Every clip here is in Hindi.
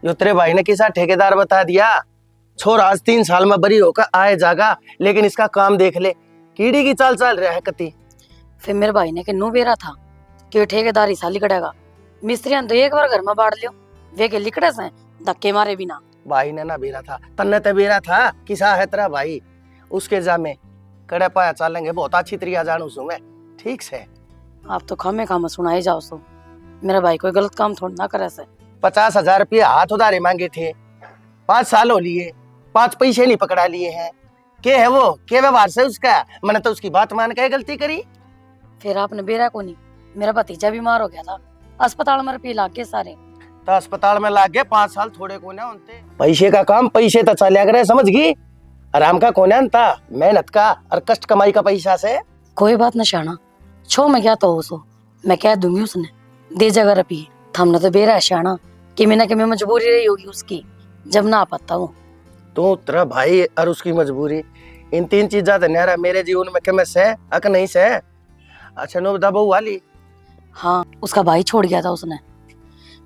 जो तेरे भाई ने किसा ठेकेदार बता दिया। छोर आज 3 साल में बरी होकर आए जागा, लेकिन इसका काम देख ले, कीड़ी की चाल चल रहा है कति। फिर मेरे भाई ने किन्नू बेरा था कि ठेकेदारी साली कटेगा। मिस्त्रियां तो एक बार घर में बाढ़ लियो, वे के लिकड़े से धक्के मारे बिना। भाई ने ना बेरा था, तन्ने तो बेरा था, किसा है तेरा भाई। उसके जामे कड़े पाया चालेंगे, बहुत अच्छी तरीका जानू सू मैं, ठीक से। आप तो खामे खामा सुनाए जाओ सो, मेरा भाई कोई गलत काम थोड़ा ना करे से। 50,000 रुपये हाथ उधारे मांगे थे, 5 साल हो लिए, 5 पैसे नहीं पकड़ा लिए हैं। के है वो, के व्यवहार से उसका, मैंने तो उसकी बात मान के गलती करी। फिर आपने बेरा को नहीं, मेरा भतीजा बीमार हो गया था, अस्पताल में रुपये लाग गए सारे। तो अस्पताल में लाग गए 5 साल थोड़े को ना होते। पैसे का काम पैसे तो चलिया करे, समझ गई। आराम का कोन्यान था, मेहनत का और कष्ट कमाई का पैसा से। कोई बात न शाना, छो मैं क्या तो हो सो, मैं कह दूंगी उसने दे जगह रुपये। थमने तो बेरा है शाना कि मैं ना कि मैं मजबूरी रही होगी उसकी, जब ना पाता हूँ। तू तेरा भाई और उसकी मजबूरी, इन 3 चीजा तो न्यारा मेरे जीवन में के मैं सह अक नहीं सह। अच्छा नो बता बहू वाली। हाँ, उसका भाई छोड़ गया था उसने।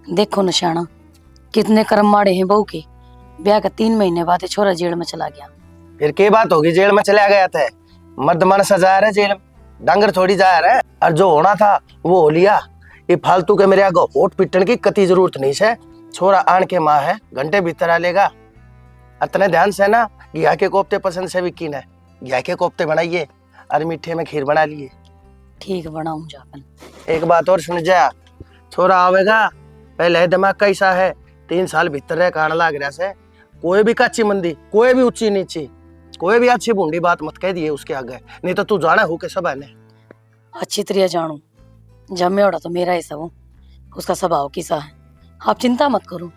देखो निशाना कितने कर्म माड़े हैं बहू के, ब्याह का 3 महीने बाद छोरा जेल में चला गया। फिर के बात होगी, जेल में चला गया था, मर्द मन सजा रहा है जेल में, डांगर थोड़ी जा रहा है। और जो होना था वो हो लिया। ये फालतू के मेरे आगे होट पिटन की कति जरूरत नहीं है। छोरा आन के माँ है, घंटे भीतर आ लेगा। इतने ध्यान से ना, घिया के कोफ्ते पसंद से भी कीन है, घिया के कोफ्ते बनाइए और मीठे में खीर बना लिए। ठीक बनाऊं जापन। एक बात और सुन जा, छोरा आवेगा पहले दिमाग कैसा है, 3 साल भीतर रह कान लाग रहा से। कोई भी कच्ची मंदी, कोई भी ऊंची नीची, कोई भी अच्छी बूंदी बात मत कह दिए उसके आगे, नहीं तो तू जाना हो के सब है। अच्छी तरह जानू, जब मैं उड़ा तो मेरा ही सब हूँ, उसका स्वभाव किसा है आप चिंता मत करो।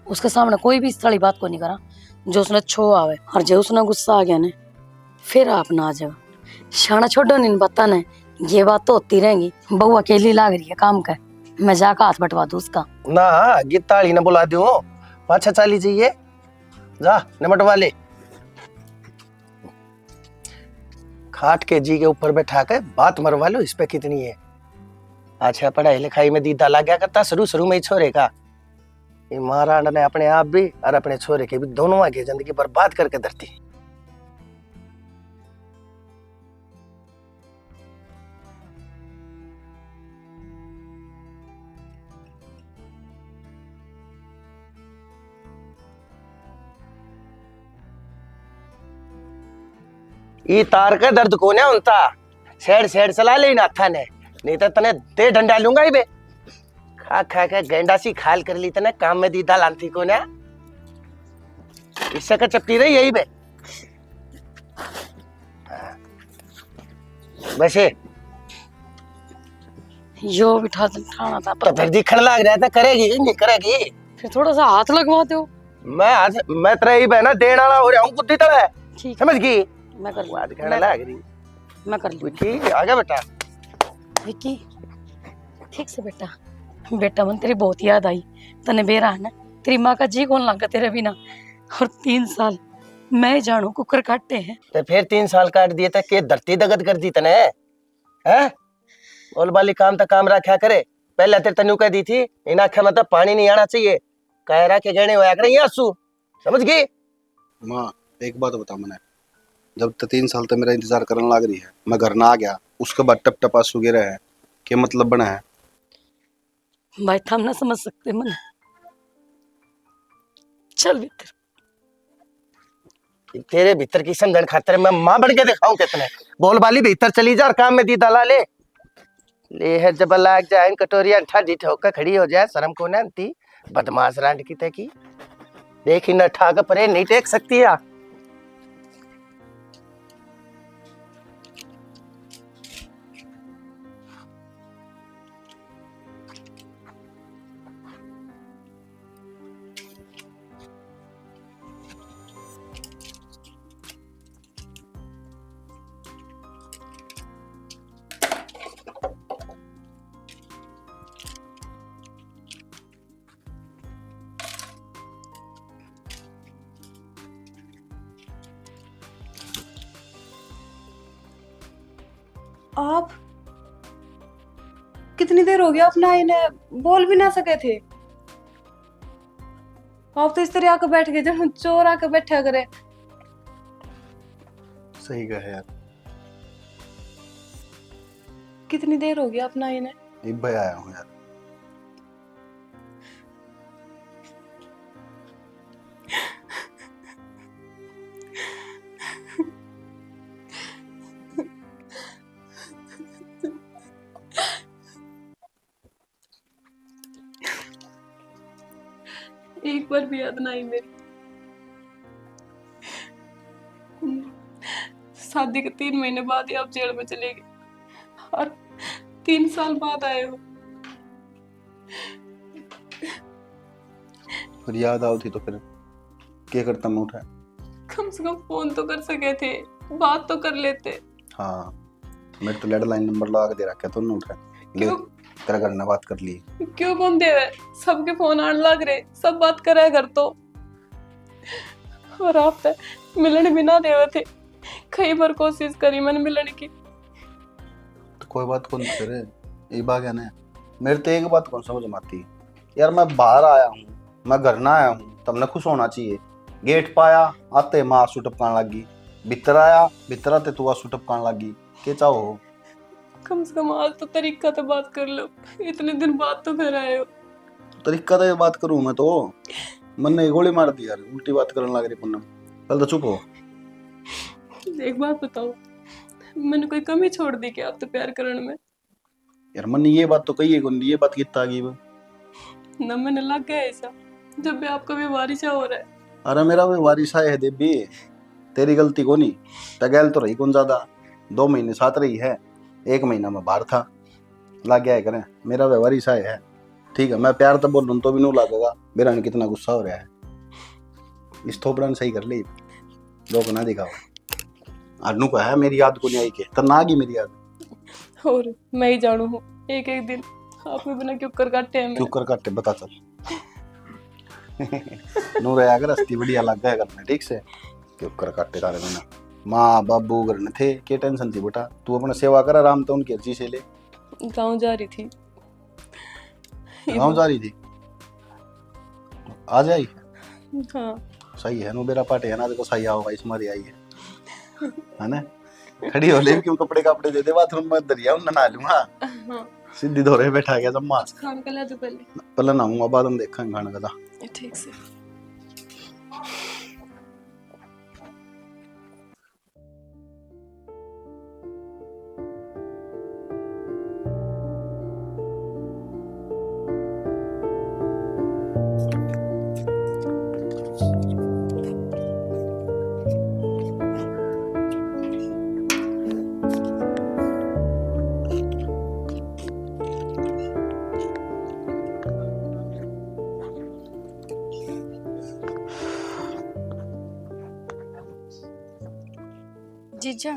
उसके सामने कोई भी इस तरह बात को नहीं करा जो उसने छो आवे, और जो उसने गुस्सा आ गया ने फिर आप ना आ जाओ। शाना छोड़ो नहीं बता ने, ये बात तो होती रहेंगी। बहू अकेली लाग रही है काम कर, मैं जाकर हाथ बटवा दूं उसका। ना गीताली न बुला दू, पाछा चाली चाहिए, जा निमट वाले खाट के जी के ऊपर बैठा के बात मरवा लो, इस पे कितनी है। अच्छा पढ़ाई लिखाई में दीदा लग गया करता शुरू शुरू में ही छोरे का। ये महाराणा ने अपने आप भी और अपने छोरे के भी दोनों आगे जिंदगी बर्बाद करके धरती। ये तार का दर्द कोने उनता, सेड सेड चला ले ना था ने, नहीं तो तने दे डंडा लूंगा ही बे। खा खा के गेंडा सी खाल कर ली तने, काम में दीदा लांती को ना, इससे का चपटी रही यही बे। वैसे यो बिठा उठाना था तो फिर दिखने लग रहा था, करेगी कि नहीं करेगी। फिर थोड़ा सा हाथ लगवा दो। मैं तेरा ही बहना देने वाला हो रहा हूँ बुद्धि तरह, ठीक समझ गई। मैं कर लूं, बात कहने लग रही, मैं कर लूं। विक्की आगे बेटा। विक्की ठीक से बेटा, बेटा मन तेरी बहुत याद आई। तने बेरा है ना, तेरी माँ का जी कौन लगा तेरे बिना, और 3 साल मैं जानू कुकर काटते हैं। तो फिर 3 साल काट दिए थे के धरती दगद कर दी तने हैं। बोल बाली काम तो काम रखा करे, पहले तेरे तनु कह दी थी इन आंखें में तो पानी नहीं आना चाहिए, कह रहा के गहने होया करे ये आंसू, समझ गई। माँ एक बात बता, मैंने जब तक 3 साल तक मेरा इंतजार करने लग रही है, मैं घर ना आ गया, उसके बाद टप टप आंसू गिरे हैं, क्या मतलब बना है। भाई हम ना समझ सकते मन, चल भीतर। तेरे भीतर की समझन खातर मैं मां बन के दिखाऊं कितने। बोल बाली भीतर चली जा और काम में दी दला ले ले है, जब लाग जाए कटोरिया ठंडी ठोकर खड़ी हो जाए, शर्म को नती बदमाश रांड की तकी देखी न ठाक परे नहीं टेक सकती है। आप कितनी देर हो गया, अपना इन्हें बोल भी ना सके थे। आप तो इस तरह आके बैठ गए जब चोर आके बैठा करे। सही कहे यार। कितनी देर हो गई अपना इन्हें? एक भाई आया हूँ यार। एक बार भी याद नहीं मेरी। शादी के 3 महीने बाद ही आप जेल में चले गए और 3 साल बाद आए हो। फिर याद आओ थी तो फिर क्या करता मैं उठा। कम से कम फोन तो कर सके थे, बात तो कर लेते। हाँ मेरे तो लैंडलाइन नंबर लगा के दे रखा तो नहीं उठा। ले क्यों? तेरा घर ने बात कर ली। क्यों कौन देवे? सबके फोन आने लग रहे, सब बात करे घर तो। और आप तो मिलने भी ना देवे थे। कई बार कोशिश करी मैंने मिलने की। तो कोई बात कौन करे ये बात है ना। मेरे तो एक बात कौन समझ में आती यार। मैं बाहर आया हूँ, मैं घर ना आया हूँ, तब खुश होना चाहिए। गेट पाया आते माँ आंसू टपकाने लगी। भीतर आया भीतर आते तू आंसू टपकाने लगी। क्या चाहो? कम से कम आज तो तरीका तो बात कर लो। इतने दिन बाद तो घर आए हो। तरीका तो बात करूँ मैं तो। मन ने गोली मार दी यार, उल्टी बात करने लग रही पूनम। कल तो चुप हो। एक बात बताओ, मैंने कोई कमी छोड़ दी क्या आप तो प्यार करने में? यार मन ने ये बात तो कही है कौन, ये बात कितना आ गई वो। न मैंने लग गया ऐसा जब भी आपका व्यवहार ऐसा हो रहा है। अरे मेरा भी वारिस है देवी, तेरी गलती को नहीं। टगैल तो रही कौन ज्यादा, 2 महीने साथ रही है, 1 महीना में बाहर था। लग गया है करें, मेरा व्यवहार ऐसा है। ठीक है मैं प्यार तो बोल रहा हूँ तो भी नहीं लगेगा। मेरा ने कितना गुस्सा हो रहा है। इस थोपड़ा ने सही कर ली, लोग ना दिखाओ। अनु का है मेरी याद को नहीं आई के तब ना आ गई मेरी याद। और मैं ही जानू हूँ एक एक दिन आपके बिना क्यों कर काटे हैं क्यों कर काटे बता चल। नूर आया कर अस्ती बढ़िया लग गया करना ठीक से। क्यों कर काटे तारे बिना माँ बाबू घर न थे, क्या टेंशन थी बेटा। तू अपना सेवा कर आराम तो उनकी अर्जी से ले। गाँव जा रही थी। गाँव जा रही थी, आ जाई। हाँ सही है नु बेरा पाटे है ना, देखो सही आओ भाई तुम्हारी आई है ना। खड़ी हो ले क्यों, कपड़े कपड़े दे दे बाथरूम में दरिया उन नहा लूंगा। हाँ सीधी धोरे बैठा गया जम्मा। खान का ला दो पहले। पहले नहाऊंगा बाद में देखेंगे खाने का। ठीक से। जीजा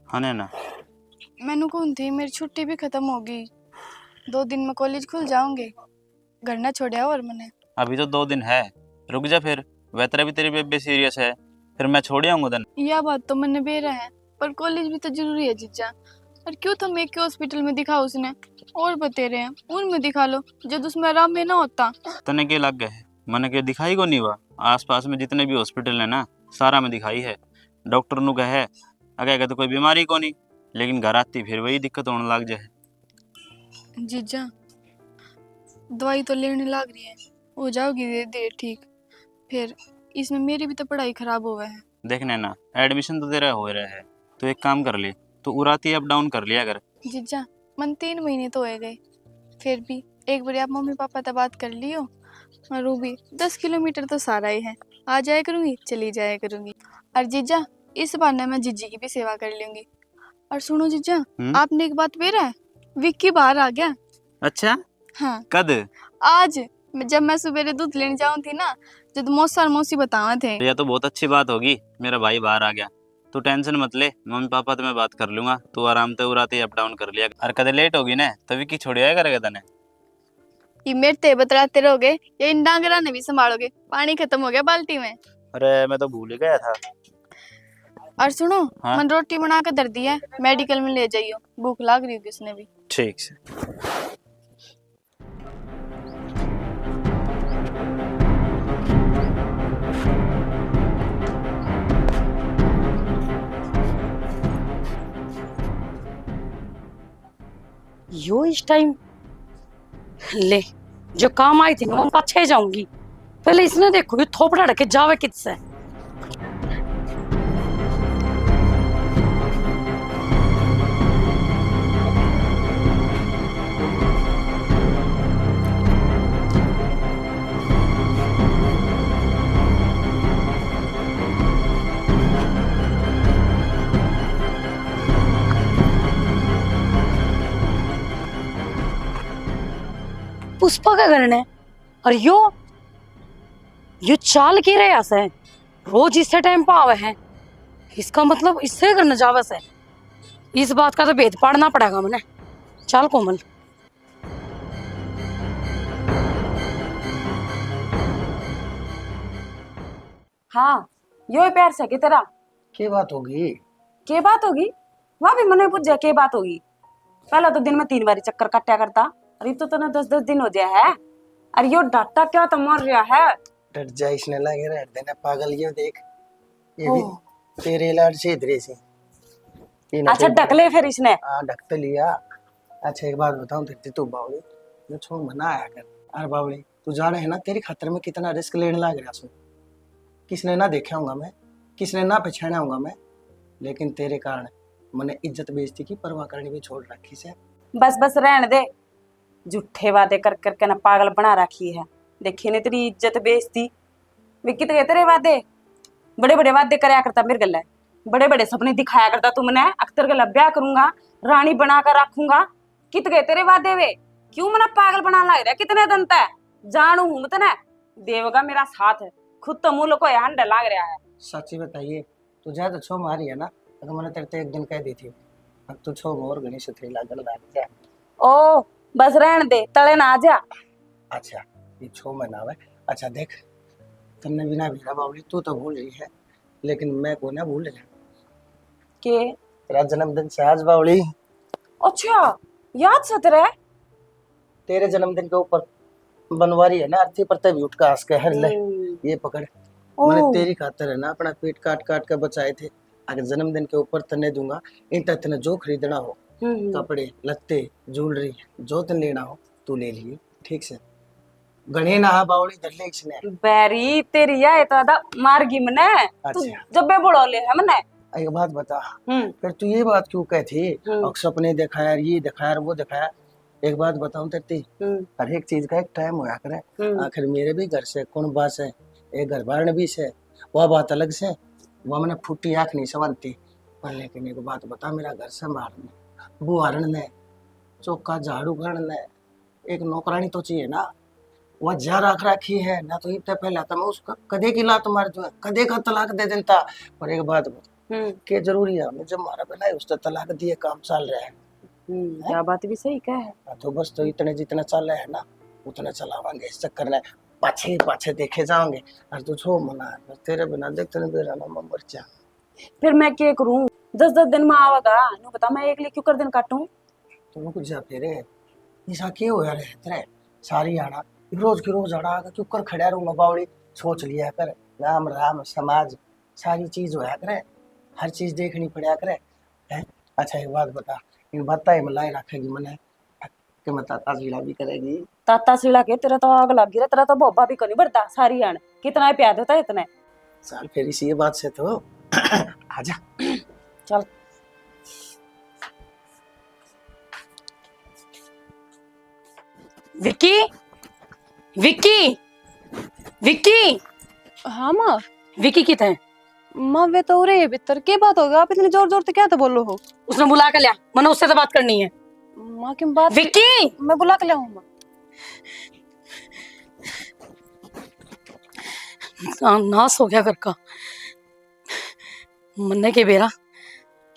हाँ नैना, मैनू कौन थी, मेरी छुट्टी भी खत्म हो गई। 2 दिन में कॉलेज खुल जाऊंगे। घर ना छोड़ा और मैंने। अभी तो 2 दिन है, रुक जा फिर। वैतरा भी तेरी बेबे सीरियस है, फिर मैं छोड़ आऊंगा तन। यह बात तो मैंने बेरा है, पर कॉलेज भी तो जरूरी है जीजा। और क्यों तुम एक के हॉस्पिटल में दिखाओ उसने, और बते रहे हैं उनमें दिखा लो जब उसमें आराम में ना होता। तने के लग गए है, मैंने के दिखाई को नहीं हुआ। आस पास में जितने भी हॉस्पिटल है ना, सारा में दिखाई है। डॉक्टर नु कहे अगर तो कोई बीमारी को नहीं, लेकिन घर आती फिर वही दिक्कत होने लग जाए। जीजा दवाई तो लेने लग रही है, हो जाओगी धीरे धीरे ठीक। फिर इसमें मेरी भी तो पढ़ाई खराब हुआ है। देख नैना, एडमिशन तो तेरा हो रहा है, तो एक काम कर ले, तो उराती अप डाउन कर लिया कर। जीजा मन 3 महीने तो हो गए, फिर भी एक बार आप मम्मी पापा से बात कर लियो। और वो भी 10 किलोमीटर तो सारा ही है, आ जाया करूंगी चली जाया करूंगी। और जीजा इस बहाने मैं जीजी की भी सेवा कर लूंगी। और सुनो जीजा, आपने एक बात बेरा है, विक्की बाहर आ गया। अच्छा हाँ कद? आज जब मैं सवेरे दूध लेने जाऊँ थी ना, जब मौसा और मौसी बतावे थे। यह तो बहुत अच्छी बात होगी, मेरा भाई बाहर आ गया। तू टेंशन मत ले, मम्मी पापा तो मैं बात कर लूंगा। तू आराम से उराते अप डाउन कर लिया। और कदे लेट होगी ना तभी की छोड़ आया करेगा तने। ये मेरे ते बतलाते रहोगे या इन डांगरा ने भी संभालोगे? पानी खत्म हो गया बाल्टी में। अरे मैं तो भूल ही गया था। और सुनो, हाँ? मन रोटी बना के दर दी है, मेडिकल में ले जाइयो, भूख लाग रही होगी उसने भी। ठीक से। यो इस टाइम ले, जो काम आई थी ना वो पाछे जाऊंगी। पहले इसने देखो ये थोपड़ा ढके जावे किससे। पुष्पा का करना है और यो चाल की रहे है रोज इससे टाइम पे आवे है। इसका मतलब इससे करना जावस है। इस बात का तो भेद पाड़ना पड़ेगा मने। चल कोमल। हाँ यो प्यार से की तेरा क्या बात होगी? के बात होगी? वहां भी मने पूछ के बात होगी। पहले तो दिन में 3 बारी चक्कर काटा करता, अरे तो तने 10-10 दिन हो गया है। अरे यो डाटा क्या तो मर रहा है। डर जा, इसने लगे रह देना पागल। ये देख, ये भी तेरे लाड से इधरे से। अच्छा ढक ले फिर इसने। हाँ ढक तो लिया। अच्छा एक बात बताऊं तेरे, तू बावली जो छो मना आया कर। अरे बावली तू जाने है ना तेरी खातर में कितना रिस्क लेने लग रहा सू। किसने ना देखा हूंगा मैं, किसने ना पहचाना हूंगा मैं, लेकिन तेरे कारण मैंने इज्जत बेइज्जती की परवाह करनी भी छोड़ रखी से। बस बस रहने दे, झूठे वादे कर करके ना पागल बना रखी है। देखी ने तेरी इज्जत बेइज्जती। विक्की तो तेरे वादे बड़े बड़े वादे करया करता मेरे गले, बड़े बड़े सपने दिखाया करता तू मने। अख्तर गला ब्याह करूंगा, रानी बना कर रखूंगा। कित गए तेरे वादे वे? क्यों मना पागल बना लग रहा? कितने दिन तक जानू हूं मैं देवगा मेरा साथ है। खुद तो मुंह को हंडा लाग रहा है। सच्ची बताइए, तू जा तो छो मारी है ना, अगर मैंने तेरे ते एक दिन कह दी थी अब तू छो मोर गणेश सुथरी लागल लाग जा। ओ बस रहने दे, तले ना आ जा। अच्छा ये छो महीना है। अच्छा देख, तुमने बिना भेड़ा बावली तू तो भूल रही है, लेकिन मैं को ना भूल रहा। के तेरा जन्मदिन से आज बावली। अच्छा याद से तेरे? तेरे जन्मदिन के ऊपर बनवारी है ना अर्थी पर तभी उठ का हंस के हर ले ये पकड़। मैंने तेरी खातर है ना अपना पेट काट काट के बचाए थे। अगर जन्मदिन के ऊपर तने दूंगा, इन तक तने जो खरीदना हो, कपड़े लत्ते ज्वेलरी जो तने लेना हो तू ले लिए, ठीक से। गणे ना बावली धर ले इसने। बैरी तेरी या तो दा मारगी मने। तू अच्छा जब बे बड़ो ले है मने। एक बात बता, फिर तू ये बात क्यों कहती और सपने देखा यार, ये देखा यार, वो देखा यार। एक बात बताऊं तेती, हर एक चीज का एक टाइम होया करे। आखिर मेरे भी घर से कौन बात है, एक घर बार भी से वह बात अलग से, वह मैंने फूटी आंख नहीं समझती। पर लेकिन एक बात बता, मेरा घर से मारने बुहारण ने चौका झाड़ू करने एक नौकरानी तो चाहिए ना। वह जा रख रखी है ना, तो इतने पहले तो मैं उसका कदे की लात मार दूं, कदे का तलाक दे देता। पर एक बात बता, क्या जरूरी है हमें जब मारा बना उसने तलाक दिए काम चल रहा है। क्या बात भी सही कह। तो बस तो इतने जितना चल रहा है ना उतना चलावांगे, इस चक्कर में पाछे पाछे देखे जाओगे। और तू छो मना है, तेरे बिना देख तेरे बेरा ना मर जा। फिर मैं क्या करूं? 10-10 दिन में आवेगा नु बता, मैं एक लिए क्यों कर दिन काटूं? तो रुक जा फिर, ऐसा क्यों हो रहा है तेरे सारी आना रोज की रोज आना क्यों कर खड़ा रहूं बावड़ी। सोच लिया कर, राम राम समाज सारी चीज होया करे, हर चीज देखनी पड़ा करे है। अच्छा एक बात बता, इन बात है मलाई रखेगी मने कि मैं ताता सीला भी करेगी? ताता सीला के तेरा तो आग लग गिरा, तेरा तो बोबा भी नहीं बढ़ता सारी आन। कितना प्यार देता है इतने चल फिर इसी बात से तो आजा चल। विक्की विक्की विक्की। हाँ माँ। विक्की कित है? माँ वे तो उरे भीतर के बात होगा? आप इतने जोर जोर से क्या तो बोलो हो? उसने बुला कर लिया, मैंने उससे तो बात करनी है। माँ की बात विक्की मैं बुला के लाऊं माँ। नाश हो गया घर का। मन्ने के बेरा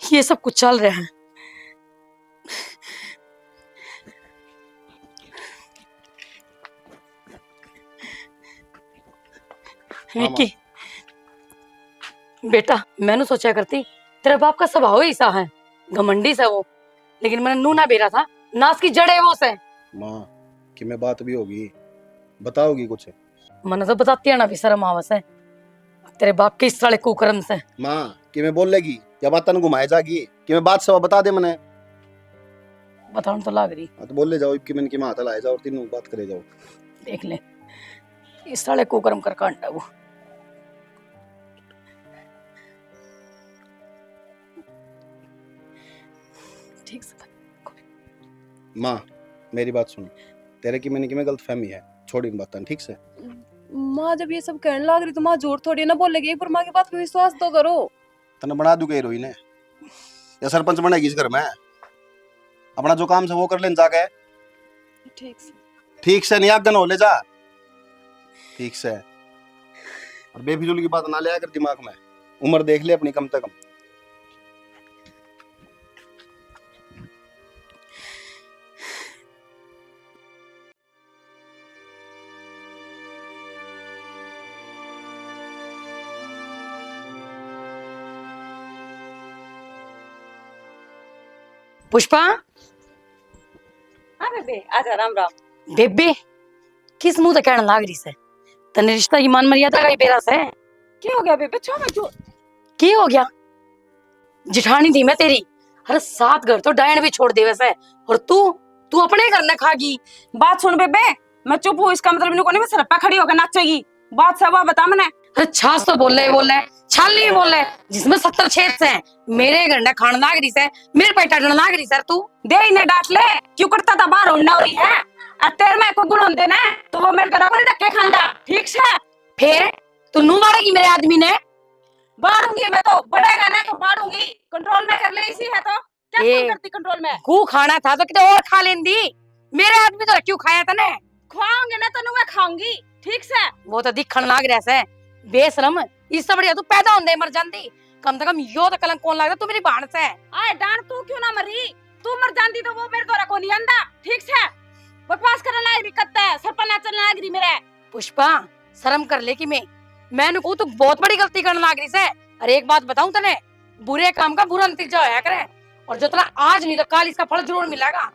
ये सब कुछ चल रहा है। विक्की बेटा, मैंने सोचा करती तेरे बाप का स्वभाव ही ऐसा है, घमंडी सा वो, लेकिन मैंने नू ना बेरा था, नाश की जड़ है वो से। माँ कि मैं बात भी होगी, बताओगी कुछ? मैंने तो बताती है ना भी शर्म आवस है तेरे बाप के इस साले कुकर्म से। माँ कि मैं बोल लेगी या बात घुमाए जागी कि मैं बात सब बता दे मने। बताऊं तो लाग रही। हाँ, तो बोले जाओ इबकी मन की माँ लाए जाओ और तीनों बात करे जाओ। देख ले इस साले कुकर्म कर कांटा वो। ठीक से माँ मेरी बात सुन, तेरे की मैंने की में गलत फहमी है, छोड़ इन बातें ठीक से। माँ जब ये सब कहने लग रही तो माँ जोर थोड़ी ना बोलेगी, एक बार माँ की बात पे विश्वास तो करो। तने बना दूंगा हीरोइन ने या सरपंच बनेगी इस घर में? अपना जो काम से वो कर लेन जाके। ठीक से ठीक से नहीं आगन हो ले जा, ठीक से। और बेफिजूल की बात ना ले कर दिमाग में, उम्र देख ले अपनी कम से कम। पुष्पा। हाँ बेबे आजा, राम राम। बेबे किस मुंह से कहने लाग रही से? तने रिश्ता की मान मर्यादा का ही बेरा से। क्या हो गया बेबे? छो मैं क्यों? की हो गया? जिठानी थी मैं तेरी, अरे 7 घर तो डायन भी छोड़ दे वैसे, और तू तू अपने घर न खागी। बात सुन बेबे, मैं चुप हूँ इसका मतलब नहीं, मैं सरप्पा खड़ी होकर नाचेगी। बात सब बता मैंने। अरे छाछ तो बोल रहे छाल नहीं बोल रहे, जिसमें 70 छेद से हैं। मेरे घर न खान लाग रही से, मेरे पेटा डन लाग रही सर। तू दे इन्हें डांट ले, क्यों करता था बाहर होना हुई है। और तेरे में कोई गुण होते ना तो वो मेरे घर पर धक्के खांदा, ठीक से। फिर तू नू मारेगी मेरे आदमी ने? बारूंगी मैं तो, बढ़ेगा ना तो बारूंगी। कंट्रोल में कर ले, इसी है तो क्या ए, करती कंट्रोल में? गू खाना था तो कितने और खा लेंदी। मेरे आदमी तो क्यों खाया तने? खुआऊंगे ना तो मैं खाऊंगी, ठीक से। वो तो दिखण लाग रहा से बेशरम, इससे बढ़िया तू पैदा होंदे मर जांदी। कम से कम यो तो कलंक कौन लगता? तू मेरी भाण से। आए डांट, तू क्यों ना मरी? तू मर जाती तो वो मेरे द्वारा को नहीं आंदा, ठीक से। बकवास करने लायक दिक्कत है, सरपा नाचने लायक रही मेरे। पुष्पा शर्म कर ले कि मैंने को तू बहुत बड़ी गलती करने लाग रही से। अरे एक बात बताऊं तने, बुरे काम का बुरा नतीजा होया करे, और जो तेरा आज नहीं तो कल इसका फल जरूर मिलेगा।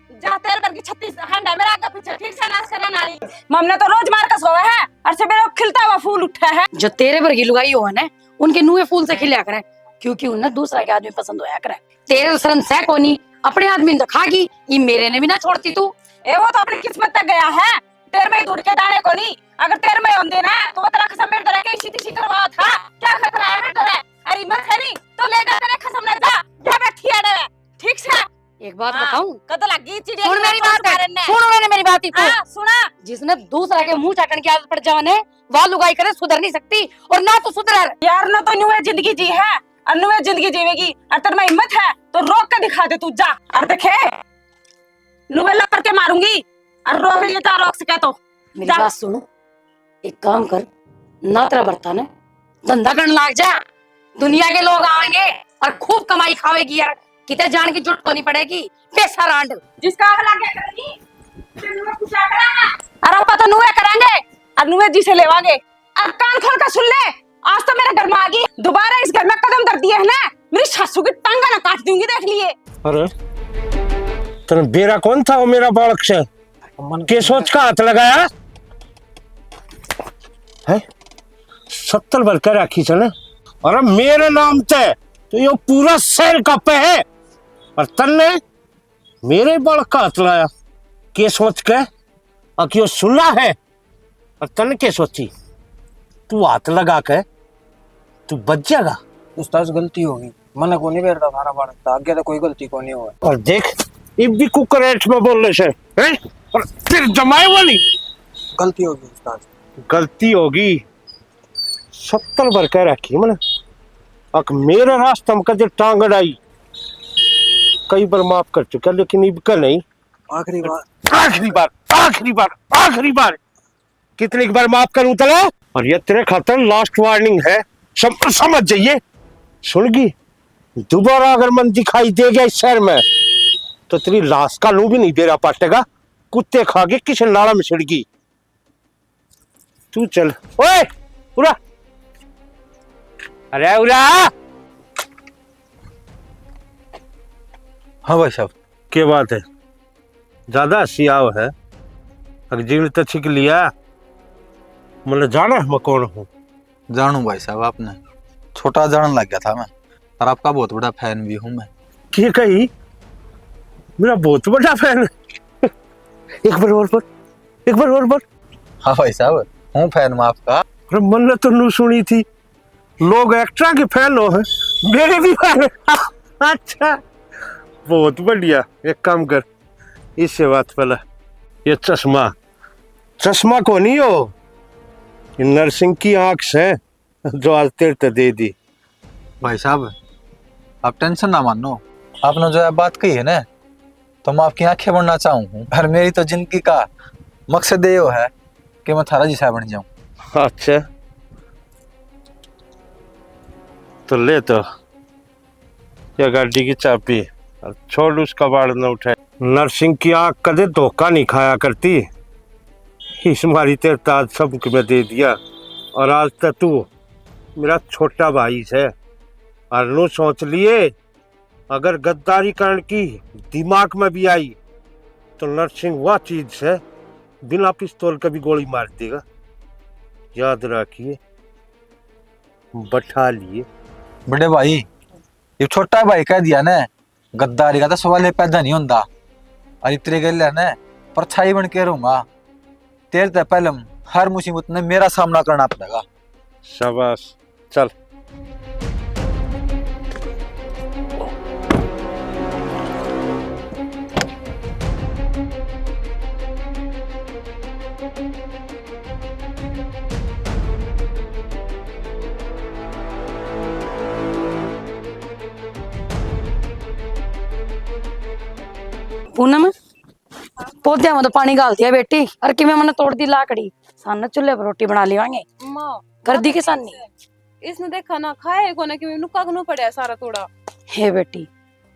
जा तेरे घर की 36 हंडा मेरा आगे पीछे, ठीक से नाच करने नाली। मम्मी तो रोज मार का सोया है, और से मेरा खिलता हुआ फूल उठा है। जो तेरे वर्गी लुगाई हो ना, उनके नुए फूल से खिलिया करे, क्योंकि उन्हें दूसरा के आदमी पसंद होया करे। तेरे तो शर्म से कोनी, अपने आदमी तो खागी, ये मेरे ने भी ना छोड़ती तू। ए वो तो अपनी किस्मत तक गया है, तेरे में दूर के दाने को नहीं। अगर तेरे में होंगे ना तो वो तेरा खसम मेरे तरह के इसी करवा था। क्या खतरा है मेरे तरह? अरे मत है नहीं तो लेकर तेरे खसम ले जा, जा बैठी है रे, ठीक से। एक बात बताऊं, कद लगी चिड़िया सुन मेरी बात है, सुन मैंने मेरी बात ही तो। हां सुना। जिसने दूसरा के मुंह चाटने की आदत पड़ जाने, वह लुगाई करे सुधर नहीं सकती, और ना तो सुधर। यार ना तो नुए जिंदगी जी है, और नुए जिंदगी जीवेगी। और तेरे में हिम्मत है तो रोक के दिखा दे, तू जा और देखे नुए लग करके मारूंगी। और रोक लिए जा, रोक सके तो मेरी बात सुनो, एक काम कर, ना तेरा बर्तन है धंधा करने लाग जा। दुनिया के लोग आएंगे और खूब कमाई खावेगी यार, कितने जान की जुट तो नहीं पड़ेगी। पैसा रांड जिसका आग लगे करेगी, अरे पता नुए करेंगे और नुए जी से लेवांगे। अब कान खोल कर सुन ले, आज तो मेरे घर में आ गई, दोबारा इस घर में कदम धर दिए है ना, मेरी सासू की टांगा ना काट दूंगी, देख लिए। अरे तेरा बेरा कौन था वो मेरा बालक से? के सोच का हाथ लगाया है? 70 भर के राखी चले, अरे मेरे नाम ते तो ये पूरा शहर का पे है, और तन्ने मेरे बालक का हाथ लाया। के सोच के अकियो सुना है, और तन के सोची तू हाथ लगा के तू बच जाएगा। उस्ताद गलती होगी, मना को नहीं बैठता थारा बाड़ा था, आगे तो कोई गलती को नहीं हुआ। और देख इब भी कुकरेट में बोल रहे से हैं, और फिर जमाए वाली गलती होगी उस्ताद, गलती होगी। 70 भर कह रखी मैंने, अक मेरे रास्ते में कदे टांग अड़ाई, कई बार माफ कर चुका, लेकिन इब का नहीं। आखिरी बार, आखिरी बार, आखिरी बार, आखिरी बार। कितनी बार माफ करूं तला? और ये तेरे खातर लास्ट वार्निंग है, समझ जाइए। सुनगी दोबारा अगर मन दिखाई दे गया इस शहर में तो तेरी लाश का लू भी नहीं दे रहा पाटेगा, कुत्ते खा के किसी नाला में छिड़गी। तू चल ओए उरा, अरे उरा। हाँ भाई साहब। क्या बात है? ज्यादा हंसी आओ है, अगजील तो छिक लिया, मतलब जाना है मैं कौन हूँ? जानू भाई साहब, आपने छोटा, जानने लग गया था मैं, और आपका बहुत बड़ा फैन भी हूँ मैं। क्या कही? मेरा बहुत बड़ा फैन है। एक बार और बोल, एक बार और बोल। हाँ भाई साहब, हूँ फैन में आपका। अरे मैंने तो नहीं सुनी थी लोग एक्स्ट्रा के फैन हो हैं, मेरे भी फैन है। अच्छा बहुत बढ़िया। एक काम कर, इससे बात पहले ये चश्मा चश्मा को नहीं हो, ये नरसिंह की आंख से जो आज तेरे ते दे दी। भाई साहब आप टेंशन ना मानो, आपने जो बात कही है ना, तो मैं आपकी आंखें बनना चाहूँ। और मेरी तो जिंदगी का मकसद ये है कि मैं थारा जैसा बन जाऊं। अच्छा तो ले तो ये गाड़ी की चाबी और छोड़ उसका बाड़ न उठाए। नरसिंह की आंख कदे धोखा नहीं खाया करती, इस मारी तेरे ताज सबको मैं दे दिया। और आज तक तू मेरा छोटा भाई है, और नो सोच लिए अगर गद्दारी करने की दिमाग में भी आई तो नरसिंह वह चीज है बिना पिस्तौल का भी गोली मार देगा। याद रखिए, बैठा लिए। बड़े भाई ये छोटा भाई कह दिया ना, गद्दारी का तो सवाल पैदा नहीं होता। और इतने गल है ना, परछाई बन के रहूंगा। तेरे तो पहले हर मुसीबत में मेरा सामना करना पड़ेगा। शाबाश, चल। पूनम पौधे में तो पानी डाल दिया बेटी, और कि मैंने तोड़ दी लाकड़ी, सामने चूल्हे पर रोटी बना लेवांगे। माँ कर दी के सामने। इसने देखा ना खाए को ना कि मैंने कगनो पड़ा सारा थोड़ा। हे बेटी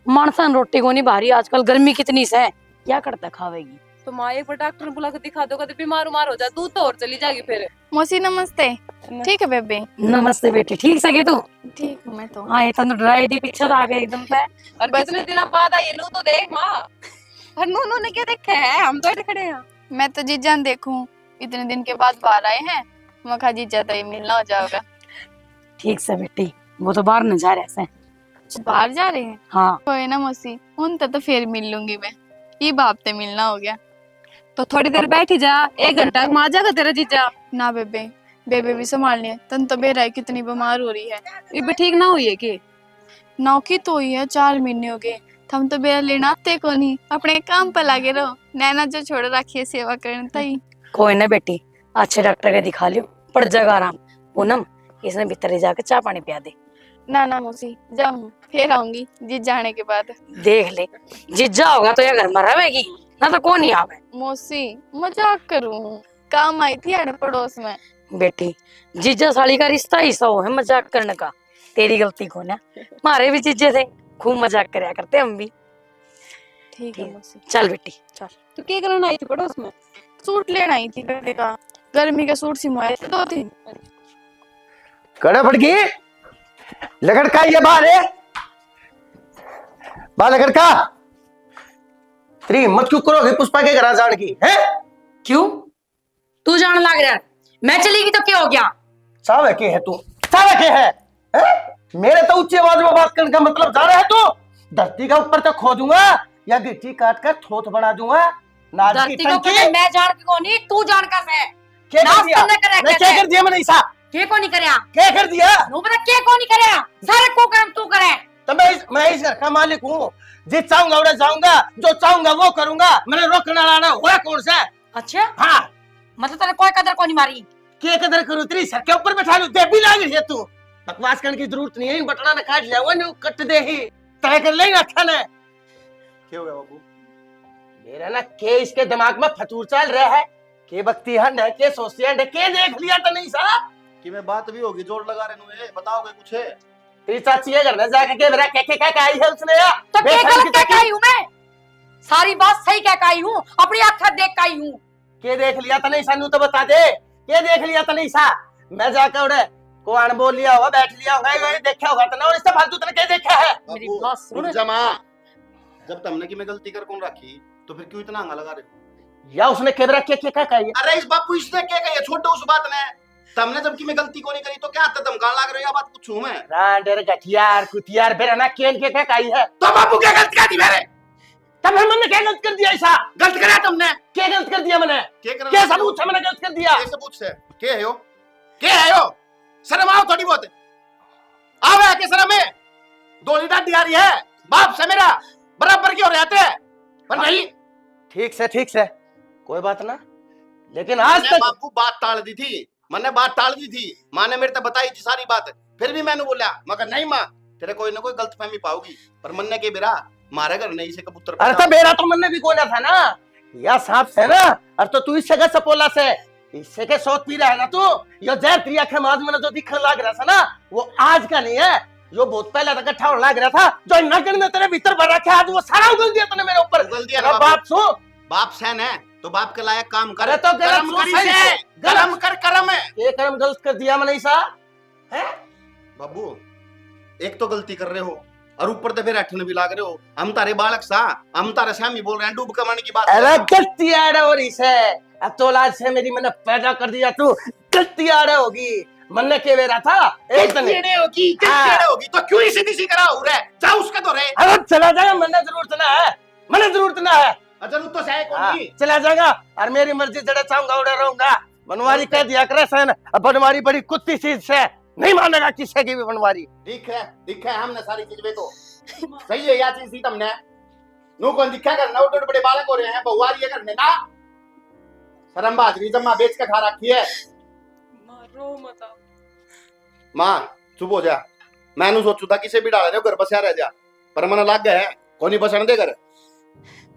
मानसान रोटी को नहीं भारी, आजकल गर्मी कितनी से क्या करता खावेगी। तो माँ एक बार डॉक्टर ने बुला के दिखा दो, कहते बीमार उमार हो जा तू तो और चली जाएगी फिर। मौसी नमस्ते। ठीक है बेबे। नमस्ते बेटी, ठीक सके तू? ठीक हूँ मैं तो। हाँ ये तो ड्राई दी पीछे आ गए एकदम पे। और कितने दिनों बाद आई नू तो देख माँ। और नू ने क्या देखा है, हम तो खड़े हैं। मैं तो जीजा देखूं, इतने दिन के बाद बाहर आए हैं, मैं कहा जीजा तो ये मिलना हो जाएगा। ठीक से बेटी, वो तो बाहर न जा रहे हैं। बाहर जा रहे हैं? हाँ कोई ना मौसी, उन तो फिर मिल लूंगी मैं। ये बाप ते मिलना हो गया। तो थोड़ी देर बैठी जा, 1 घंटा में आ जाएगा तेरा जीजा। ना बेबे, बेबे भी संभालनी है। तन तो बेरा कितनी बीमार हो रही है। ये भी ठीक ना हुई है कि नौकी तो हुई है, 4 महीने हो गए। हम तो बेरा लेना आते को नहीं, अपने काम पर लगे रहो। नैना जो छोड़ रखी है सेवा करने तई। कोई ना बेटी, अच्छे डॉक्टर के दिखा लियो, पड़ जाएगा आराम। पूनम इसने भीतर जाके चाय पानी पिया दे। ना ना मौसी, जाऊं फिर आऊंगी जीत जाने के बाद। देख ले जिज्जा होगा तो या घर में रहेगी, ना तो कौन ही आवे। मौसी मजाक करूं, काम आई थी अड़ पड़ोस में। बेटी जीजा साली का रिश्ता ही सौ है मजाक करने का, तेरी गलती को ना। हमारे भी जीजे थे, खूब मजाक करया करते हम भी। ठीक है मौसी। चल बेटी चल। तो क्या करना आई थी पड़ोस में? सूट लेना आई थी बेटे का, गर्मी के सूट सिमवाए थे 2 दिन। कड़ा फटकी लकड़का ये बाहर है, बाहर लकड़का। तेरी हिम्मत क्यों करोगे पुष्पा के घर जाने की है? क्यों तू जान लग रहा है? मैं चलेगी तो क्या हो गया? सावे के है तू, सावे के है? मेरे तो ऊंची आवाज में बात करने का मतलब जा रहा है तू? धरती का ऊपर तक खो दूंगा या गिट्टी काट कर थोथ बना दूंगा। नाज की धरती को टंकी। पता मैं जान के कौन, तू जान का से क्या नाश कर दिया? करने का मैं क्या कर दिया? मैंने ईसा के को नहीं करया? क्या कर दिया? नो पता के को नहीं करया, सारे को काम तू करे। तो मैं इस घर का मालिक हूँ, जिस चाहूंगा उड़े जाऊंगा, जो चाहूंगा वो करूंगा। मैंने रोकना लाना हुआ कौन सा? अच्छा हाँ मतलब तेरे कोई कदर को नहीं मारी। क्या कदर करूँ? तेरी सर के ऊपर बैठा लूं, देवी लाग रही है तू। बकवास करने की जरूरत नहीं है, इन बटना ने काट लिया, वो कट दे ही तय कर लेना। अच्छा ने क्या हो गया बाबू? मेरा ना के इसके दिमाग में फतूर चल रहा है के बक्ती हंड है के सोचती हंड है के देख लिया तो नहीं साहब कि मैं बात भी होगी, जोर लगा रहे हैं, बताओगे कुछ है? तेरी चाची है घर में जाके के मेरा क्या आई है उसने यार? तो क्या गलत क्या कही हूं मैं? सारी बात सही क्या कही हूं, अपनी आंखें देख कही हूं। के देख लिया तो नहीं सानू तो बता दे, के देख लिया तो नहीं सा? मैं जाकर उड़े को अन बोल लिया होगा, बैठ लिया होगा, ये देखा होगा तो ना। और इससे फालतू तने क्या देखा है? मेरी बात सुन। जमा जब तुमने कि मैं गलती कर कौन रखी, तो फिर क्यों इतना हंगा लगा रहे हो? या उसने कैमरा क्या कही? अरे इस बापू इसने क्या कही? छोड़ो उस बात ने। तुमने जब कि मैं गलती को नहीं करी तो क्या धमकाने लग रहे हो? बात पूछूं मैं? रांडर गठियार कुतियार बेरा ना केन के क्या कही है? तो बापू क्या गलती की मेरे? तब फिर मैंने क्या गलत कर दिया ऐसा? गलत करा तुमने। क्या गलत कर दिया मैंने? क्या सबूत से मैंने गलत कर दिया? ये सबूत से क्या है यो? क्या है यो? शर्म आओ थोड़ी बहुत। आवे के शर्म है? दो डांटी आ रही है बाप से मेरा बराबर क्यों रहते हैं? पर नहीं। ठीक से कोई बात ना, लेकिन आज तक बापू बात टाल दी थी, मैंने बात टाल दी थी। माँ ने मेरे तक बताई थी सारी बात, फिर भी मैंने बोला मगर नहीं माँ तेरे कोई ना कोई गलतफहमी पाओगी। पर मन्ने के बेरा मारे घर नहीं से कबूतर। अरे तो मेरा तो मन भी कोना था ना, या सांप से ना। अरे तो तू इससे का सपोला से इससे के सोच पी रहा है ना तू। यो जहर तेरी आंखें में जो दिखने लग रहा था ना, वो आज का नहीं है, जो बहुत पहले तक इकट्ठा होने लग रहा था। जो नगन में तेरे भीतर भर रखा है, आज वो सारा उगल दिया तूने मेरे ऊपर। उगल दिया ना बाप सो बाप सहन है तो बाप के लायक काम कर। अरे तो कर्म करी से कर्म कर कर्म है। ये कर्म गलत कर दिया मैंने ऐसा है? बाबू एक तो गलती कर रहे हो और ऊपर से फिर अठन भी लाग रहे हो। हम तारे बालक सा, हम तारे श्यामी बोल रहे हैं डूब कमाने की बात। अरे गलती आ रहा होरी से, अब तो लाज से मेरी मैंने पैदा कर दिया, तू गलती आ रहा होगी। मन के मेरा था एक दिन होगी तो क्यों ही सीधी सी करा हो रहा है? जा उसका तो रहे। अरे चला जाएगा, मैंने जरूरत ना है, मैंने जरूरत ना है। जरूरत तो है कौन? चला जाएगा और मेरी मर्जी जड़े चाहूंगा उड़े रहूंगा। बनवारी कह दिया करे सन, अब बनवारी बड़ी कुत्ती चीज से, नहीं मानेगा किसी की भी बनवारी। ठीक है हमने सारी चीज को सही है या चीज थी तुमने नु कौन दिखा कर नौ बड़े बालक हो रहे हैं बहुआरी है करने ना। शर्म बाजरी जम्मा बेच के खा रखी है। मारो मत आप। मां चुप हो जा। मैंने सोचू था किसे भी डाल रहे हो घर बसा रह जा, पर मन लग गया है कोनी बसन दे कर।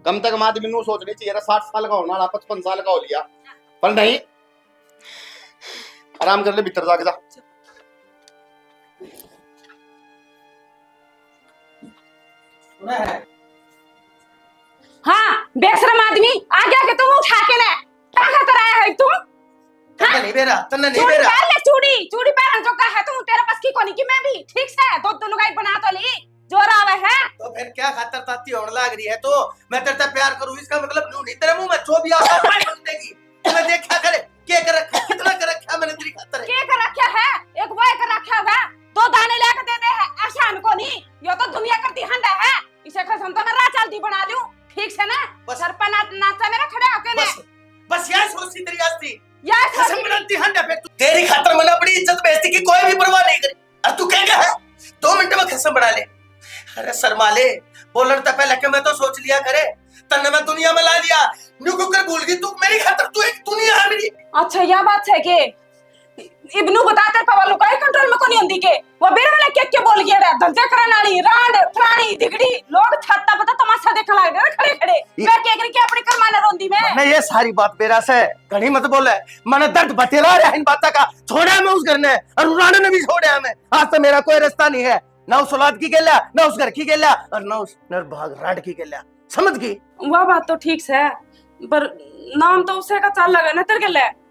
कम तक आदमी नु सोचनी चाहिए 60 साल का होने वाला 55 साल का हो लिया, पर नहीं। आराम कर ले भीतर जाके जा। हाँ बेशरम आदमी आ गया कि तुम उठा के ले क्या खतर आया है तुम? हाँ? नहीं बेरा तन्ने नहीं चूड़ी बेरा पहन ले, चूड़ी पहन जो का है तुम, तेरे पास की कोनी की मैं भी ठीक से दो लुगाई बना तो ली जोर आवे है। तो फिर क्या खातर ताती होने लग रही है? तो मैं तेरे से प्यार करूं इसका मतलब नू नहीं तेरे मुंह में जो भी आता है बोल देगी। तुम्हें देख क्या करे के कर रखा कितना कर रखा मैंने तेरी खातर है। के कर रखा है? एक वो कर रखा होगा, दो दाने लेके दे दे है आसान को नहीं। यो तो दुनिया करती हंडा है, इसे कसम तो मैं राह चलती बना दूं ठीक से ना। सर पर नाचा मेरा खड़े होके ने बस यार सोचती तेरी आस्ती यार कसम बनाती हंडा पे तू तेरी खातर मैंने अपनी इज्जत बेइज्जती की कोई भी परवाह नहीं करी। और तू क्या है 2 मिनट में कसम बना ले। अरे शर्मा ले, बोलने से पहले कि मैं तो सोच लिया करे, तन्ने मैं दुनिया में ला लिया न्यू कुकर भूल गई तू मेरी खातर, तू एक दुनिया है मेरी। अच्छा यह बात है के इब्नू बताते पवालो का कंट्रोल में कोनी होंदी के वो बेरे वाला क्या बोल गया रे धंधे करने वाली रांड प्राणी दिगड़ी लोग छत्ता पता तमाशा देखने लग रहे खड़े खड़े। मैं क्या करी के अपनी करमाने रोंदी मैं ये सारी बात बेरा से घड़ी मत बोले, मैंने दर्द बतेरा रहा इन बातों का। छोड़ा मैं उस घर ने और उड़ाने ने भी छोड़ा मैं। आज तो मेरा कोई रास्ता नहीं है, ना उस औलाद की गेला, ना उस घर की गेला और ना उस निर्भाग राड की गेला। समझ गई? वह बात तो ठीक है, पर नाम तो उसे का चल लगा ना तेरे के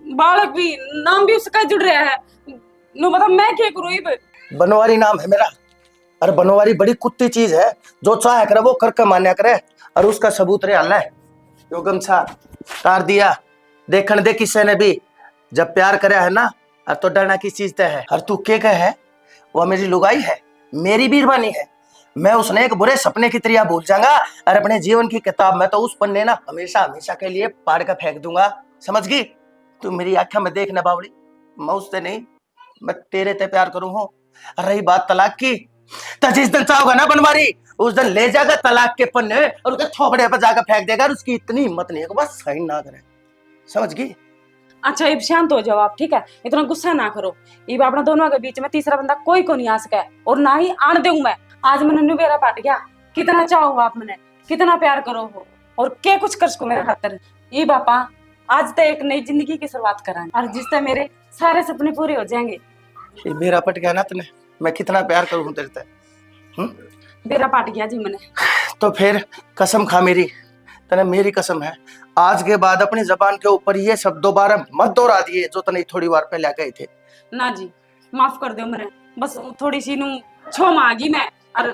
बालक भी नाम भी उसका जुड़ रहा है। नो बता मैं क्या करूं ये? बनवारी नाम है मेरा, और बनवारी बड़ी कुत्ती चीज है, जो चाहे करे वो करके मान्या करे। और उसका सबूत रे हल्ला है यो गमछा तार दिया देखने दे किसी ने भी। जब प्यार करे है ना और तो डरना की चीज ते है। और तू के है वो मेरी लुगाई है, मेरी बीरबानी है। मैं उसने एक बुरे सपने की तरह भूल जाऊंगा और अपने जीवन की किताब में तो उस पन्ने ना हमेशा हमेशा के लिए पाड़ कर फेंक दूंगा। समझ गई? तू मेरी आंखों में देखना बावड़ी, मैं उससे नहीं, मैं तेरे ते प्यार करूं हूं। रही बात तलाक की, तो जिस दिन चाहोगा ना बनवारी उस दिन ले जाकर तलाक के पन्ने और उसके थोपड़े पर जाकर फेंक देगा। और उसकी इतनी हिम्मत नहीं है कि बस साइन ना करे। समझ गई? अच्छा इब शांत हो जाओ आप, ठीक है? इतना गुस्सा ना करो। इब अपना दोनों के बीच में तीसरा बंदा कोई को नहीं आ सका और ना ही आन दूं मैं। आज मैंने नुबेरा पाट गया, कितना चाहो आप मैंने, कितना प्यार करो हो और क्या कुछ कर सको मेरे खातर। ये बापा आज तो एक नई जिंदगी की शुरुआत करांगे और जिससे मेरे सारे सपने पूरे हो जाएंगे। ये मेरा पट गया ना तने, मैं कितना प्यार करूं तेरे से। मेरा पाट गया जी मैंने। तो फिर कसम खा मेरी, तने मेरी कसम है, आज के बाद अपनी जबान के ऊपर ये शब्द दोबारा मत दोहरा दिए जो तने थोड़ी बार पहले गए थे। ना जी माफ कर दो मेरे, बस थोड़ी सी नू छो मांगी मैं और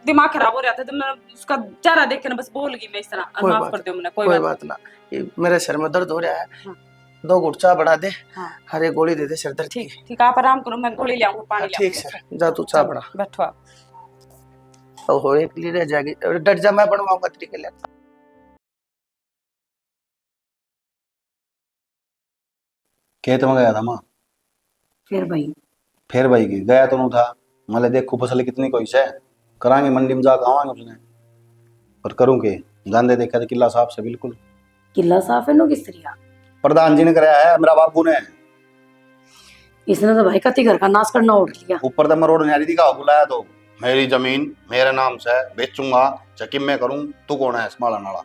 दिमाग खराब हो रहा था तो मैं उसका चेहरा देख के बस बोल गई मैं इस तरह। माफ कर दो मैंने। कोई बात ना, ये मेरे सिर में दर्द हो रहा है। हाँ। 2 घुट चाय बढ़ा दे। हाँ। हर एक गोली दे दे सिर दर्द की। ठीक आप आराम करो, मैं गोली ले आऊंगा, पानी ले ठीक है, जा तू चाय बढ़ा। बैठो आप। और एक लिए रह जाएगी। डट जा, मैं बनवाऊंगा तेरे के लिए। खेत में गया था माँ। फिर भाई फिर भाई की गया तो नहीं था। मले देखो फसल कितनी कोई से करांगे, मंडी में जाकर आवांगे उसने। पर करूं के गांधे देखा तो किला साहब से बिल्कुल। किला साफ है नो किस्त्रिया। प्रधान जी ने कराया है, मेरा बाबू ने। इसने तो भाई कति घर का नाश करना उठ लिया। ऊपर तो मैं रोड न्यारी दिखा बुलाया तो मेरी जमीन मेरे नाम से है, बेचूंगा चकिम में करूं, तू कौन है स्माला नाला।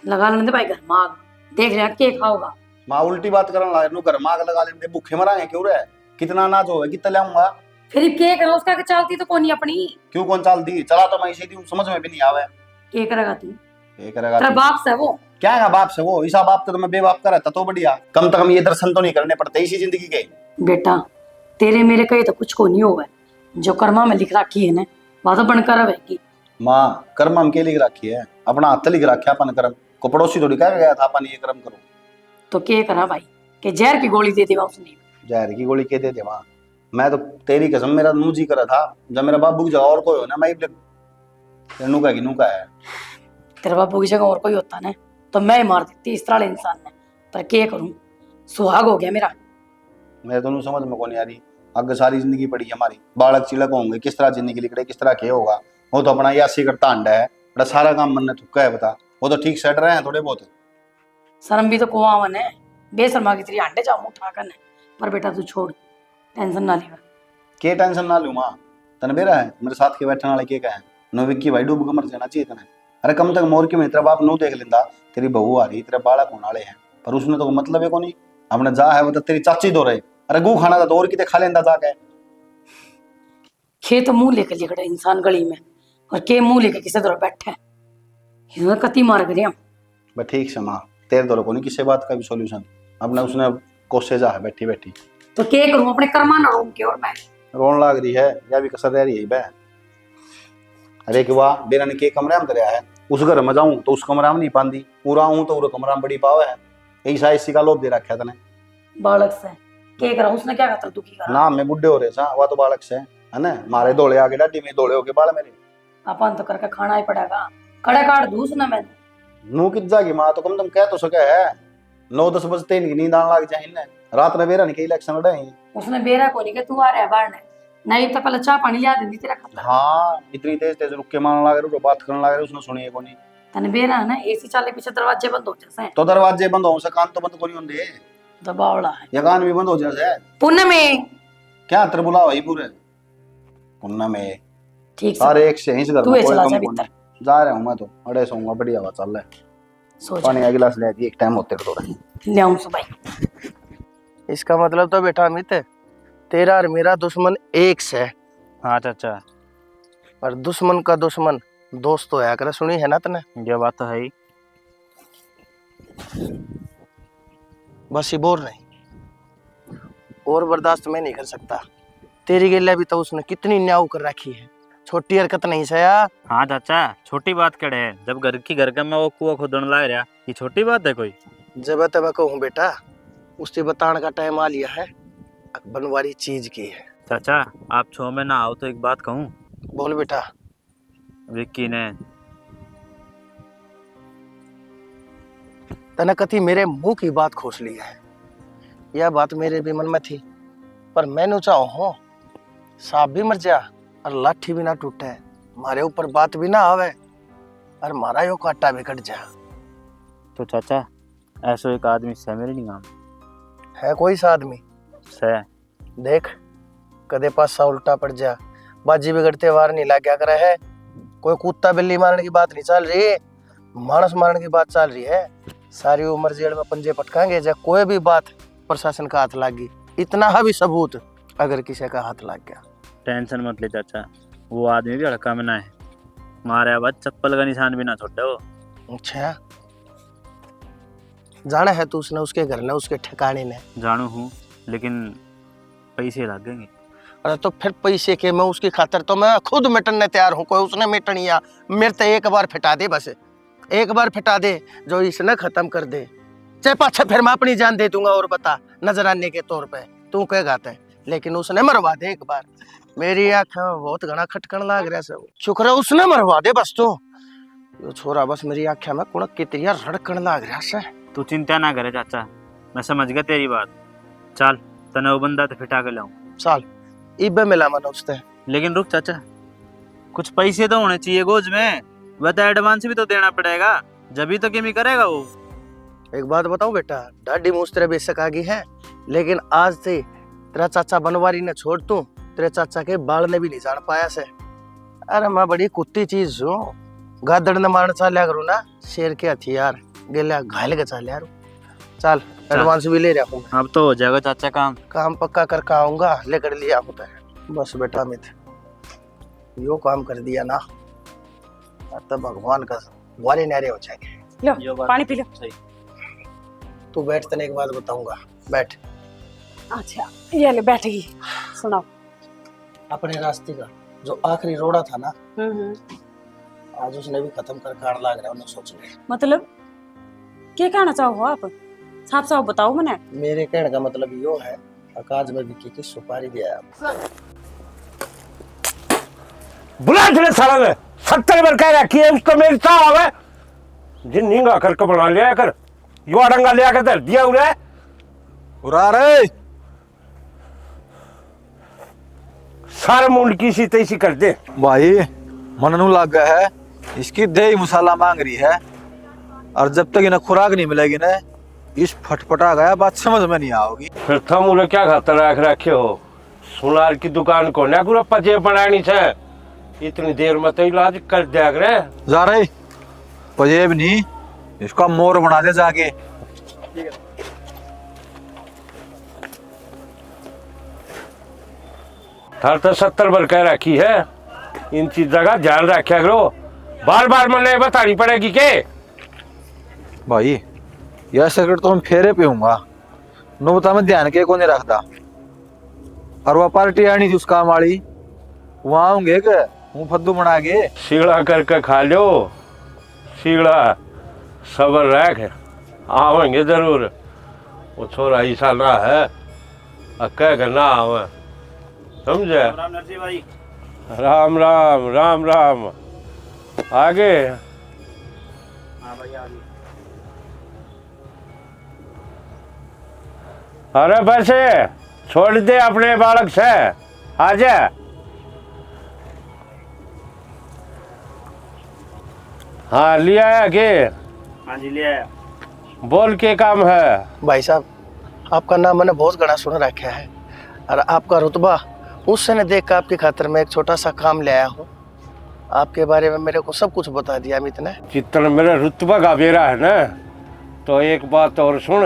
लगा लेने दे भाई घर माग, देख लिया के खाओगा। माँ उल्टी बात करने लगा, नु घर माग लगा लेने दे, भूखे मरांगे क्यों रे। कितना अनाज होगा कितना लाऊंगा। फिर के करो उसका के चलती तो कोनी अपनी। क्यों कौन चाल दी, चला तो मैं इसी दी, समझ में भी नहीं आवे। के करेगा तू? ये करेगा तेरा तू। बाप से वो क्या है बाप से वो, ऐसा बाप तो मैं बेबाप का रहता तो बढ़िया, कम से कम ये दर्शन तो नहीं करने पड़ते इसी जिंदगी के। बेटा तेरे मेरे कहे तो कुछ को नहीं होगा, जो कर्मा में लिख रखी है ना वह तो बनकर रहेगी। माँ कर्म हम के लिख रखी है, अपना हाथ लिख रखा अपन कर्म को, पड़ोसी थोड़ी कह गया था अपन ये कर्म करो। तो के करा भाई कि जहर की गोली दे देगा उसने। जहर की गोली के दे दे माँ। मैं तो तेरी कसम मेरा मुंह जी करा था, जब मेरा बाबू की जगह और कोई हो ना, मैं नूका की नूका है। तेरे बाबू की जगह और कोई होता ना तो मैं ही मार देती इस तरह इंसान ने, पर के करूं, सुहाग हो गया मेरा। मेरे तो समझ में कौन आ रही, आगे सारी जिंदगी पड़ी है हमारी, बालक चिलक होंगे, किस तरह जिंदगी लिखड़े, किस तरह के होगा। वो तो अपना यासी करता अंडा है, बड़ा सारा काम मन ने थुक्का है बता, वो तो ठीक सेट रहे हैं थोड़े बहुत। शर्म भी तो कुआवन है, बेशर्मा की तेरी अंडे जाऊं उठा कर। पर बेटा तू छोड़, टेंशन ना लेगा। के टेंशन ना लू माँ, तने बेरा है मेरे साथ के बैठने वाले के कहे नो विक्की भाई डूब के मर जाना चाहिए तने। अरे कम तक मोर के में तेरा बाप नो देख लेंदा, तेरी बहू आ रही, तेरे बालक होने वाले हैं, पर उसने तो मतलब है को नहीं, अपने जा है वो तो तेरी चाची दो रहे। अरे गू खाना था तो और किते खा लेंदा जाके। खेत मुंह लेकर लिखड़ा इंसान गली में, और के मुंह लेकर किसी तरह बैठे है, इन्होंने कति मार गया। बस ठीक से माँ, तेरे दौर को नहीं किसी बात का भी सॉल्यूशन, अपने उसने कोसे जा है बैठी बैठी। तो के करूं, अपने कर्मा ना रोक के, और मैं रोन लाग रही है या भी कसर रह रही है बह। अरे कि वाह बेरा ने के कमरे में दरिया है, उस घर में जाऊं तो उस कमरा में नहीं पाती, पूरा हूं तो कमरा में बड़ी पावे है। ऐसा इसी का लोभ दे रखा तने बालक से के करा, उसने क्या कहा दुखी करा। ना मैं बुढ़े हो रहे सा, वह तो बालक से है ना, मारे दौड़े आगे डाडी में दौड़े होके बाल मेरे। अपन तो करके खाना ही पड़ेगा, कड़े काट दूस ना मैं। नू कित जागी माँ, तो कम तुम कह तो सके है, 9-10 बजते इनकी नींद आने लग जाए इन्हें, रात में बेरा नहीं इलेक्शन लड़े। उसने बेरा को नहीं के तू आ रहा है बाहर ने, नहीं तो पहले चाह पानी लिया देती तेरा खतरा। हाँ इतनी तेज तेज रुक के मारने लग रहे, बात करने लग रहे, उसने सुनी है को नहीं। तने बेरा है ना, एसी चाले पीछे दरवाजे बंद हो जैसे, तो दरवाजे बंद हो से कान तो बंद को नहीं होंगे, दबावड़ा है या कान भी बंद हो जैसे। पुण्य में क्या तेरे बुला वही पूरे पुन्ना में ठीक सारे एक से ही से घर तू में ये कोई चला कम जा नहीं। भीतर, जा रहा हूँ मैं तो, अड़े सोऊंगा, बढ़िया हवा चल रहा है। सो जा, पानी का गिलास ले दी, एक टाइम होते थोड़ा। ले आऊं सुबह। इसका मतलब तो बेटा अमित, तेरा और मेरा दुश्मन एक से है, हाँ चाचा, पर दुश्मन का दुश्मन दोस्त तो है, कर सुनी है ना तने। ये बात तो है ही। बस ये बोल नहीं, और बर्दाश्त मैं नहीं कर सकता। तेरी गिल्ला भी तो उसने कितनी न्याऊ कर रखी है, छोटी हरकत नहीं से यार। हाँ चाचा, छोटी बात क्या है, जब घर का मैं वो कुआ खोदने लग रहा, ये छोटी बात है कोई। जब तब कहूँ बेटा, उससे बताने का टाइम आ लिया है, बनवारी चीज की है। चाचा आप 6 महीना आओ तो एक बात कहूँ। बोल बेटा। विक्की ने तने कथी मेरे मुंह की बात खोस ली है, यह बात मेरे भी मन में थी, पर मैंने चाहो हो सांप भी मर जा और लाठी भी ना टूटे, मारे ऊपर बात भी ना आवे और मारा यो काटा भी कट जा। तो चाचा ऐसो एक आदमी से मेरे नहीं काम है कोई सा आदमी से, देख कदे पास सा उल्टा पड़ जा, बाजी बिगड़ते वार नहीं लग गया करे है। कोई कुत्ता बिल्ली मारने की बात नहीं चल रही, मानस मारने की बात चल रही है। सारी उम्र जेल में पंजे पटकाएंगे जब कोई भी बात प्रशासन का हाथ लगी, इतना भी सबूत अगर किसी का हाथ लग गया। टेंशन मत ले चाचा, वो आदमी भी हड़का में ना है, मारे बाद चप्पल का निशान भी ना छोड़े वो। अच्छा जाना है तू उसने उसके घर ने उसके ठिकाने ने? जानू हूँ, लेकिन पैसे लगेंगे। अरे तो फिर पैसे के मैं उसकी खातर तो मैं खुद मिटने तैयार हूँ, कोई उसने मिटनिया मेरे तो एक बार फिटा दे, बस एक बार फिटा दे जो इसने खत्म कर दे, चाहे पाछा फिर मैं अपनी जान दे दूंगा और बता नजराने के तौर पे तू कह गाता है, लेकिन उसने मरवा दे एक बार। मेरी आंख में बहुत घना खटकन लाग रहा है। शुक्र है उसने मरवा दे बस। तो यो छोरा बस मेरी आंख में कुणक की तरिया रड़कन लाग रहा है। तू चिंता ना करे चाचा, मैं समझ गया तेरी बात। चल तने वो बंदा तो फिटा के लाऊं। चल इबे मिला मन उसते। लेकिन रुक चाचा, कुछ पैसे तो होने चाहिए गोज में। वह तो एडवांस भी तो देना पड़ेगा, जब तो केमी करेगा वो। एक बात बताऊं बेटा, ढाडी मुझ तेरे बेशक आ गई है, लेकिन आज से तेरा चाचा बनवारी ने छोड़ तू, तेरे चाचा के बाल ने भी नहीं जान पाया से। अरे मैं बड़ी कुत्ती चीज हूँ, गादड़ ने मारना चालिया करूँ ना, शेर के हथियार गेला घायल के चालिया। चल एडवांस भी ले रहा हूँ। अब तो हो जाएगा चाचा काम। काम पक्का करके आऊंगा, लेकर लिया होता है। बस बेटा अमित, यो काम कर दिया ना तो भगवान का वाले नारे हो जाएंगे। लो पानी पी लो। सही। तू बैठ, तने एक बात बताऊंगा, बैठ। अच्छा ये ले बैठ गई, सुनाओ। अपने रास्ते का जो आखिरी रोड़ा था ना, आज उसने भी खत्म कर कार लाग रहा है। सोच ले मतलब क्या कहना चाहो आप? साफ साफ बताओ मने। मेरे कहने का मतलब यो है, आकाश में विक्की की सुपारी दिया है। बुला तेरे साला ने 70 बार कह रखी है उसको मेरी चाह है जिन नींगा करके बना लिया कर, यो अडंगा लिया के धर दिया उन्हें। उड़ा रे सारे मुंड की सी तैसी कर दे भाई। मननू लग गया है, इसकी दही मसाला मांग रही है, और जब तक इन्हें खुराक नहीं मिलेगी ना, इस फटफटा गया बात समझ में नहीं आओगी। फिर थम उन्हें क्या खातर रख रखे हो? सुनार की दुकान को ना पूरा पचे पड़ानी है, इतनी देर में तो इलाज कर दिया करे। जा रहे पजेब नहीं, इसका मोर बना दे जाके। थार तो 70 बार कह रखी है, इन चीजों का ध्यान रखा करो, बार बार मैंने बतानी पड़ेगी के। भाई यह सिगरेट तो हम फेरे पीऊंगा, नो बता मैं ध्यान के को नहीं रखता। और वह पार्टी आनी थी उस काम वाली, वहां आऊंगे के मुंह फद्दू बना के। सीड़ा करके खा लो, सीड़ा सबर रख, आवेंगे जरूर। वो छोरा ऐसा ना है कह कर ना आवे, समझे? राम नरसिंह भाई। राम राम राम राम। आगे हाँ भाई आगे। अरे वैसे छोड़ दे अपने बालक से, आजा। हाँ लिया है के? हाँ जी ले आया। बोल के काम है। भाई साहब, आपका नाम मैंने बहुत घना सुन रखा है, और आपका रुतबा उससे ने देख कर आपकी खातिर मैं एक छोटा सा काम ले आया हूँ। आपके बारे में मेरे को सब कुछ बता दिया अमित ने। जितना मेरा रुतबा का बेरा है ना, तो एक बात और सुन,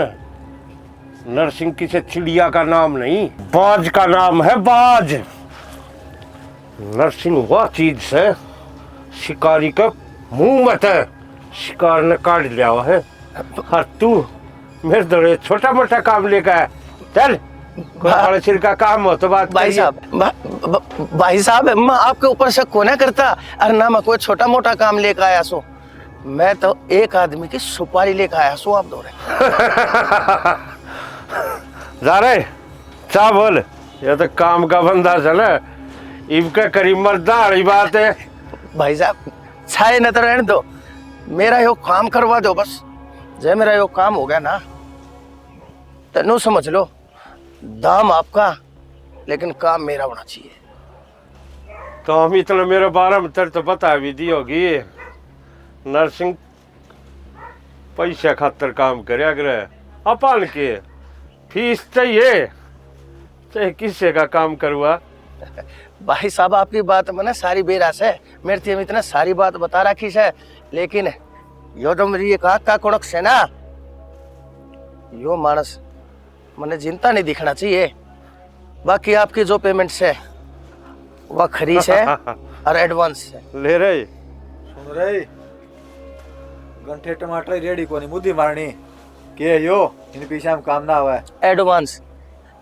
नरसिंह किसी चिड़िया का नाम नहीं, बाज का नाम है, बाज। नरसिंह वह चीज है शिकारी का मुंह मत है, शिकार ने काट लिया हुआ है। और तू मेरे दौड़े छोटा मोटा काम लेकर चल, कोई बड़े सिर का काम हो तो बात। भाई साहब, भाई साहब, मैं आपके ऊपर शक को ना करता, और ना मैं कोई छोटा मोटा काम लेकर आया सो। मैं तो एक आदमी की सुपारी लेकर आया सो आप दौड़े। जा रहे चा बोल, ये तो काम का बंदा चले, इनके करीब मर्दा वाली बात है। भाई साहब छाए न तो रहने दो, मेरा यो काम करवा दो बस। जय मेरा यो काम हो गया ना, तो नो समझ लो दाम आपका, लेकिन काम मेरा होना चाहिए। तो हम इतना मेरे बारे में तेरे तो बता भी दी होगी, नरसिंह पैसा खातर काम करे, करे अपन के फीस चाहिए, चाहे किससे का काम करवा। भाई साहब आपकी बात मैंने सारी बेरास है, मेरे थी इतना सारी बात बता रखी है, लेकिन यो तो मेरी एक आँख का कुणक से ना, यो मानस मैंने चिंता नहीं दिखना चाहिए। बाकी आपकी जो पेमेंट है वह खरीद है और एडवांस है। ले रहे सुन रहे गंठे टमाटर रेडी को नहीं मुद्दी मारनी के यो इन पीछे हम काम ना हुआ है। एडवांस,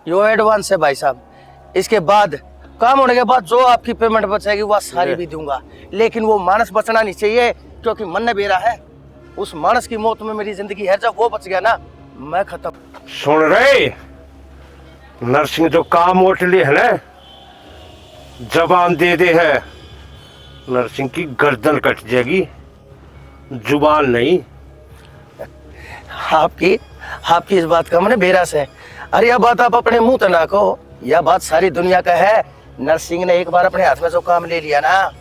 यो एडवांस है भाई साहब। इसके बाद काम होने के बाद जो आपकी पेमेंट बचेगी वह सारी भी दूंगा, लेकिन वो मानस बचना नहीं चाहिए, क्योंकि मन ने बेरा है। उस मानस की मौत में मेरी जिंदगी है, जब वो बच गया ना मैं खत्म। सुन रहे, नरसिंह जो काम उठ लिए है ना, जबान दे दे है नरसिंह की गर्दन कट जाएगी, जुबान नहीं। आपकी आपकी इस बात का मैंने बेरास है। अरे यह बात आप अपने मुंह तो ना कहो, यह बात सारी दुनिया का है। नरसिंह ने एक बार अपने हाथ में जो काम ले लिया ना,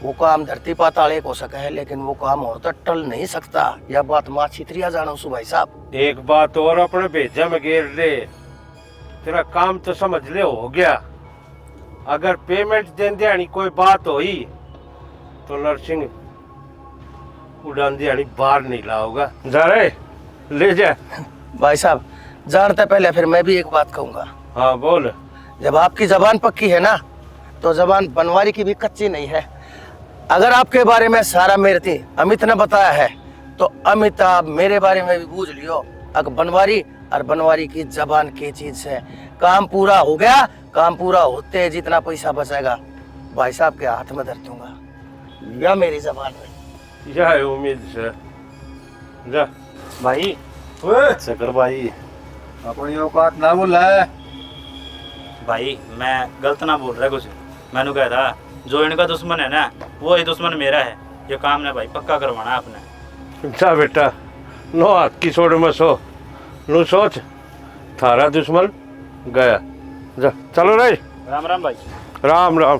वो काम धरती पाताल एक हो सका है, लेकिन वो काम और तो टल नहीं सकता। यह बात माँ छित्रिया जानो सु भाई साहब। एक बात और अपने भेजा में घेर ले, तेरा काम तो समझ ले हो गया। अगर पेमेंट देने दियानी कोई बात हुई तो नरसिंह उड़ान दियानी बाहर नहीं लाओगा। जा रहे ले जा। भाई साहब जानते पहले फिर मैं भी एक बात कहूंगा। हाँ बोल। जब आपकी जबान पक्की है ना, तो जबान बनवारी की भी कच्ची नहीं है। अगर आपके बारे में सारा मेरे अमित ने बताया है, तो अमित आप मेरे बारे में भी बूझ लियो। अगर बनवारी और बनवारी की जबान की चीज है। काम पूरा हो गया, काम पूरा होते जितना पैसा बचेगा भाई साहब के हाथ में धर दूंगा, या मेरी जबान में। यह उम्मीद से जा भाई शकर भाई अपनी औकात ना बोला है। भाई मैं गलत ना बोल रहा कुछ, मैंने कहा था जो इनका दुश्मन है ना, वो ही दुश्मन मेरा है। ये काम ने भाई पक्का करवाना है आपने। जा बेटा, नो हाथ की सोच में सो, नो सोच थारा दुश्मन गया। जा चलो रे। राम राम भाई। राम राम।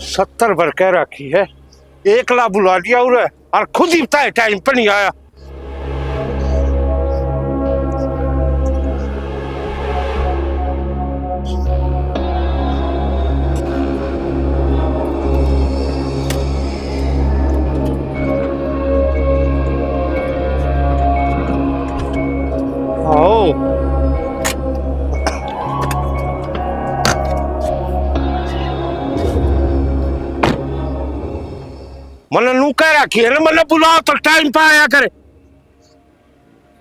सत्तर भर कह रखी है, एक ला बुला दिया और खुद ही टाइम पर नहीं आया। मैंने नू कह रखी है ना, मैंने बुलाओ तो टाइम पे आया करे।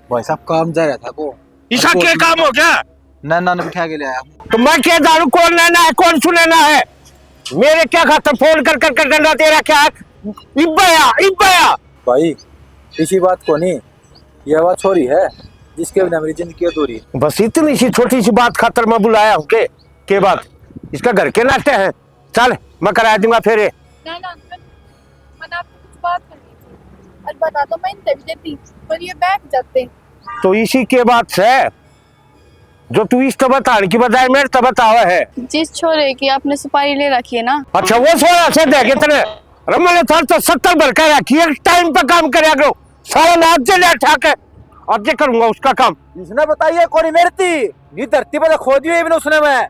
भाई साहब काम जा रहा था वो। ईसा क्या काम हो गया? नैना ने बिठा के ले आया। तो मैं क्या जानू कौन नैना है कौन सुनैना है? मेरे क्या खातर फोन कर कर कर डंडा तेरा क्या है? इब्बाया भाई इसी बात को नहीं, यह बात छोरी है जिसके बिना मेरी जिंदगी अधूरी। बस इतनी सी छोटी सी बात खातर मैं बुलाया हूँ के बात इसका घर के नाते हैं। चल मैं करा दूंगा फिर। ना ना अंकल, मैंने आपको कुछ बात करनी थी और बता दो मैं इनसे भी देती, पर ये बैठ जाते। तो इसी के बात से जो तू इस तो बताने की बजाय मेरे तो बतावा है। जिस छोरे की आपने सुपारी ले रखी है ना। अच्छा वो सोया से देखे तेरे रमन था तो 70 भर कर रखी है, टाइम पे काम कर करो सारा नाच से ले ठाके अब ये करूंगा उसका काम। इसने बताइए कौन मेरी थी ये धरती पर खोदी हुई मैंने उसने। मैं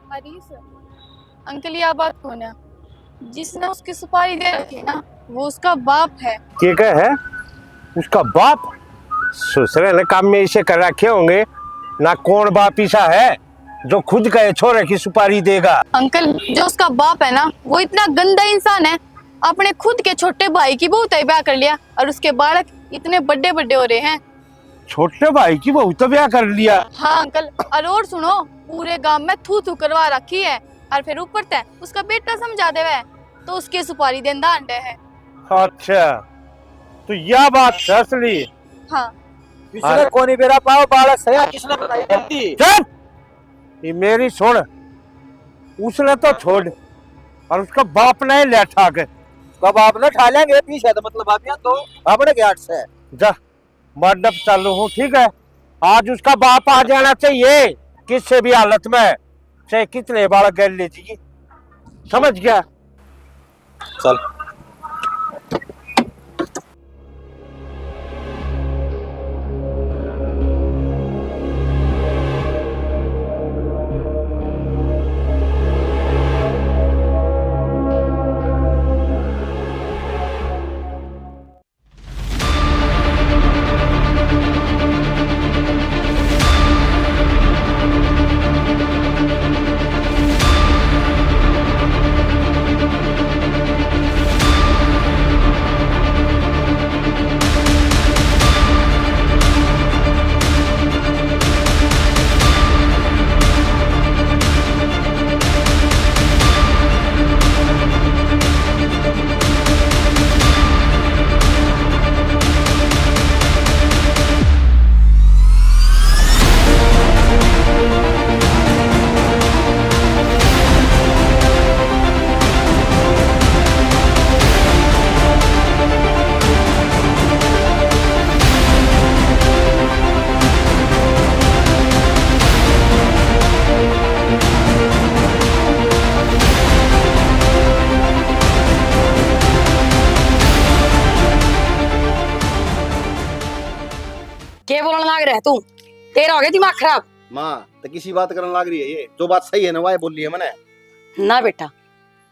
अंकल ये बात कौन है? जिसने उसकी सुपारी दे रखी है ना, वो उसका बाप है। क्या है उसका बाप? ससुरे ने काम में इसे कर रखे होंगे ना। कौन बाप ऐसा है जो खुद कहे छोरे की सुपारी देगा? अंकल जो उसका बाप है ना, वो इतना गंदा इंसान है, अपने खुद के छोटे भाई की बहू ब्याह कर लिया और उसके बालक इतने बड़े बड़े हो रहे हैं। छोटे भाई की बहू तो ब्याह कर लिया? हाँ अंकल, और सुनो पूरे गांव में थू थू करवा रखी है और फिर ऊपर तय उसका बेटा समझा दे वह तो उसकी सुपारी देंदा अंडे है। अच्छा तो यह बात है असली? हाँ किसने कोनी बेरा पाओ बालक सया किसने बताई जल्दी? चुप! ये मेरी सुन, उसने तो छोड़ और उसका बाप ने ले ठा के। कब आपने ठा लेंगे पीछे तो मतलब आप यहाँ तो अपने गेट से जा मंडप चालू हूँ ठीक है। आज उसका बाप आ जाना चाहिए किसी भी हालत में, चाहे कितने बालक गैर लीजिए। समझ गया? चल क्या बोलने लग रहा है तू? तेरा हो गया दिमाग खराब? माँ तो किसी बात करने लग रही है, ये जो बात सही है ना वह बोल रही है मैंने। ना बेटा,